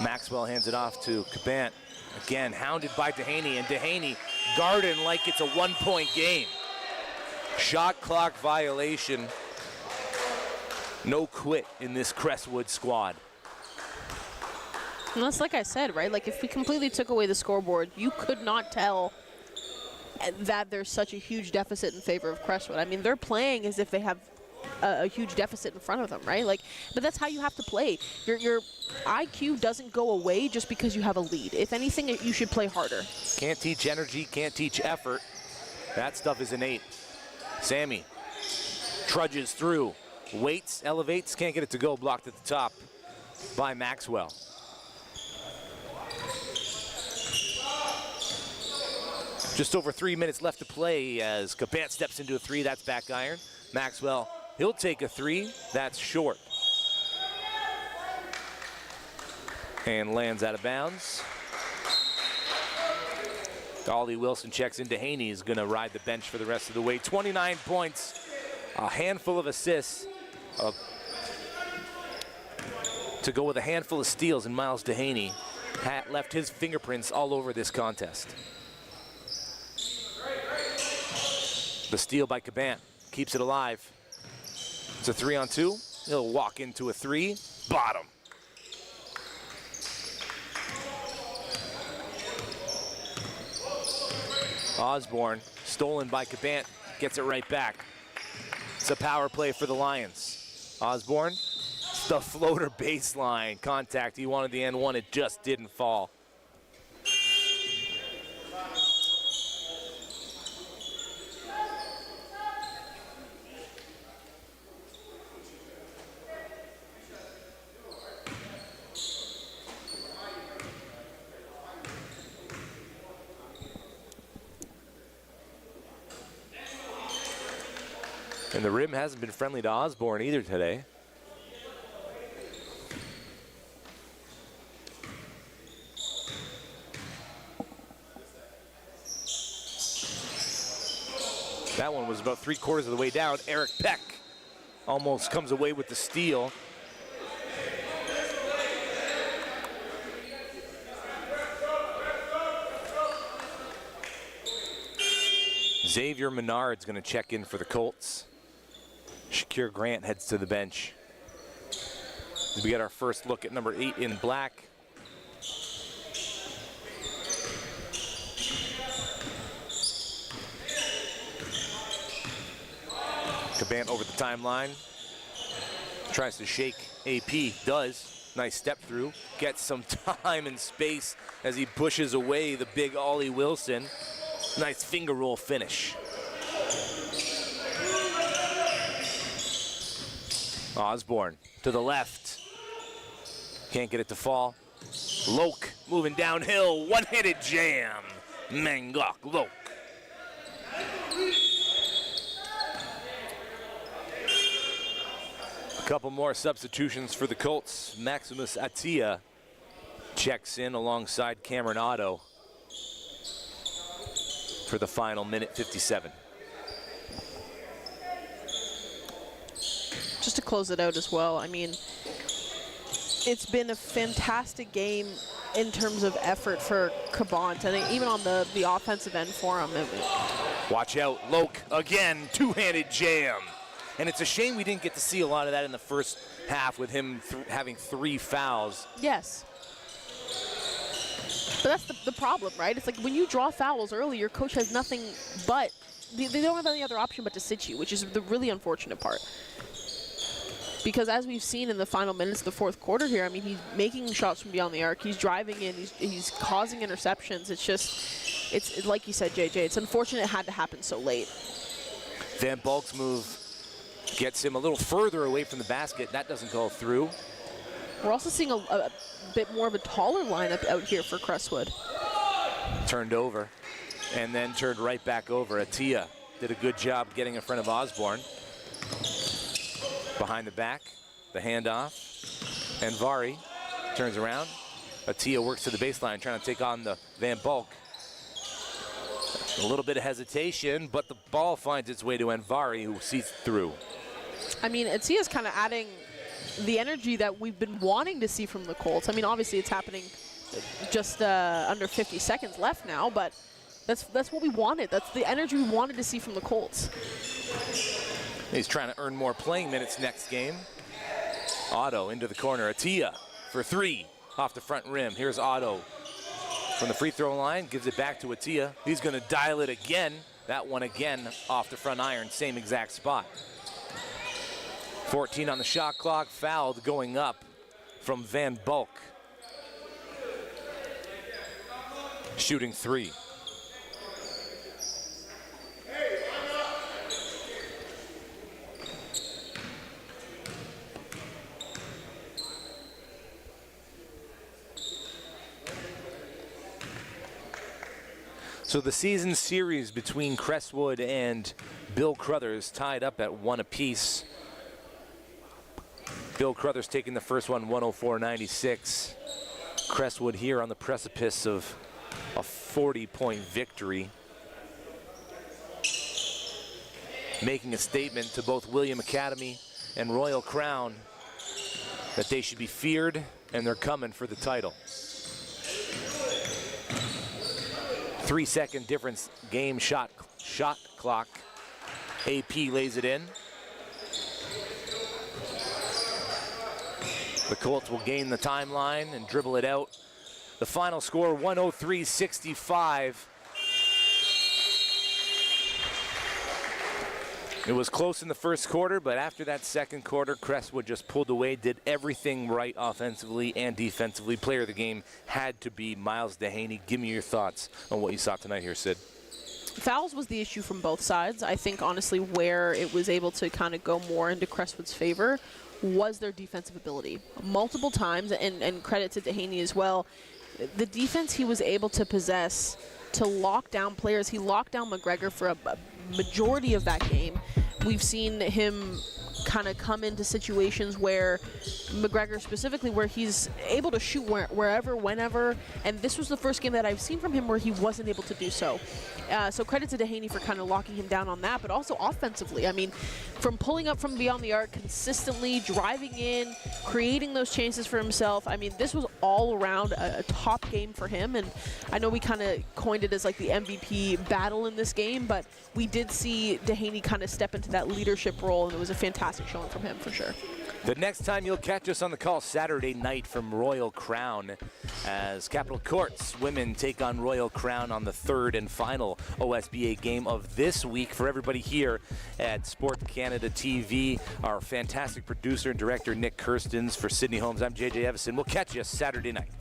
Maxwell hands it off to Cabant. Again, hounded by Dehaney, and Dehaney guarding like it's a 1-point game. Shot clock violation. No quit in this Crestwood squad. And that's like I said, right? Like, if we completely took away the scoreboard, you could not tell that there's such a huge deficit in favor of Crestwood. I mean, they're playing as if they have a huge deficit in front of them, right? Like, but that's how you have to play. Your IQ doesn't go away just because you have a lead. If anything, you should play harder. Can't teach energy, can't teach effort. That stuff is innate. Sammy trudges through, waits, elevates, can't get it to go, blocked at the top by Maxwell. Just over 3 minutes left to play as Cabant steps into a 3. That's back iron. Maxwell, he'll take a 3. That's short. And lands out of bounds. Ollie Wilson checks in. Dehaney is going to ride the bench for the rest of the way. 29 points, a handful of assists. To go with a handful of steals, and Miles Dehaney left his fingerprints all over this contest. The steal by Cabant keeps it alive. It's a 3-on-2. He'll walk into a 3. Bottom. Osborne, stolen by Cabant, gets it right back. It's a power play for the Lions. Osborne, the floater baseline contact. He wanted the N1, it just didn't fall. And the rim hasn't been friendly to Osborne either today. That one was about 3/4 of the way down. Eric Peck almost comes away with the steal. Xavier Menard's going to check in for the Colts. Shakir Grant heads to the bench. We get our first look at number 8 in black. Cabant over the timeline. Tries to shake AP, does. Nice step through, gets some time and space as he pushes away the big Ollie Wilson. Nice finger roll finish. Osborne to the left. Can't get it to fall. Loke moving downhill, one-handed jam. Mangok Loke. A couple more substitutions for the Colts. Maximus Atia checks in alongside Cameron Otto for the final minute 57. Just to close it out as well, I mean, it's been a fantastic game in terms of effort for Cabant, and even on the offensive end for him. Watch out, Loke again, two-handed jam. And it's a shame we didn't get to see a lot of that in the first half with him having 3 fouls. Yes. But that's the problem, right? It's like when you draw fouls early, your coach has nothing but, they don't have any other option but to sit you, which is the really unfortunate part. Because as we've seen in the final minutes of the fourth quarter here, I mean, he's making shots from beyond the arc. He's driving in. He's causing interceptions. It's just, it's like you said, JJ, it's unfortunate it had to happen so late. Van Bulk's move gets him a little further away from the basket. That doesn't go through. We're also seeing a bit more of a taller lineup out here for Crestwood. Turned over and then turned right back over. Atia did a good job getting in front of Osborne. Behind the back, the handoff, and Vari turns around. Atia works to the baseline, trying to take on the Van Bulk. A little bit of hesitation, but the ball finds its way to Envari, who sees through. I mean, Atia's kind of adding the energy that we've been wanting to see from the Colts. I mean, obviously it's happening just under 50 seconds left now, but that's what we wanted. That's the energy we wanted to see from the Colts. He's trying to earn more playing minutes next game. Otto into the corner. Atia for 3 off the front rim. Here's Otto from the free throw line. Gives it back to Atia. He's going to dial it again. That one again off the front iron. Same exact spot. 14 on the shot clock. Fouled going up from Van Bulk. Shooting 3. So the season series between Crestwood and Bill Crothers tied up at 1 apiece. Bill Crothers taking the first one, 104-96. Crestwood here on the precipice of a 40-point victory. Making a statement to both William Academy and Royal Crown that they should be feared and they're coming for the title. 3-second difference game shot clock. AP lays it in. The Colts will gain the timeline and dribble it out. The final score, 103-65. It was close in the first quarter, but after that second quarter, Crestwood just pulled away, did everything right offensively and defensively. Player of the game had to be Miles Dehaney. Give me your thoughts on what you saw tonight here, Sid. Fouls was the issue from both sides. I think, honestly, where it was able to kind of go more into Crestwood's favor was their defensive ability. Multiple times, and credit to Dehaney as well, the defense he was able to possess to lock down players. He locked down McGregor for a majority of that game. We've seen him kind of come into situations where McGregor specifically, where he's able to shoot wherever, whenever, and this was the first game that I've seen from him where he wasn't able to do so. So credit to Dehaney for kind of locking him down on that, but also offensively. I mean, from pulling up from beyond the arc consistently, driving in, creating those chances for himself. I mean, this was all around a top game for him, and I know we kind of coined it as like the MVP battle in this game, but we did see Dehaney kind of step into that leadership role, and it was a fantastic showing from him for sure. The next time you'll catch us on the call Saturday night from Royal Crown as Capital Courts women take on Royal Crown on the third and final OSBA game of this week. For everybody here at Sport Canada TV, our fantastic producer and director Nick Kirstens, for Sydney Holmes, I'm JJ Evison. We'll catch you Saturday night.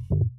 Boom.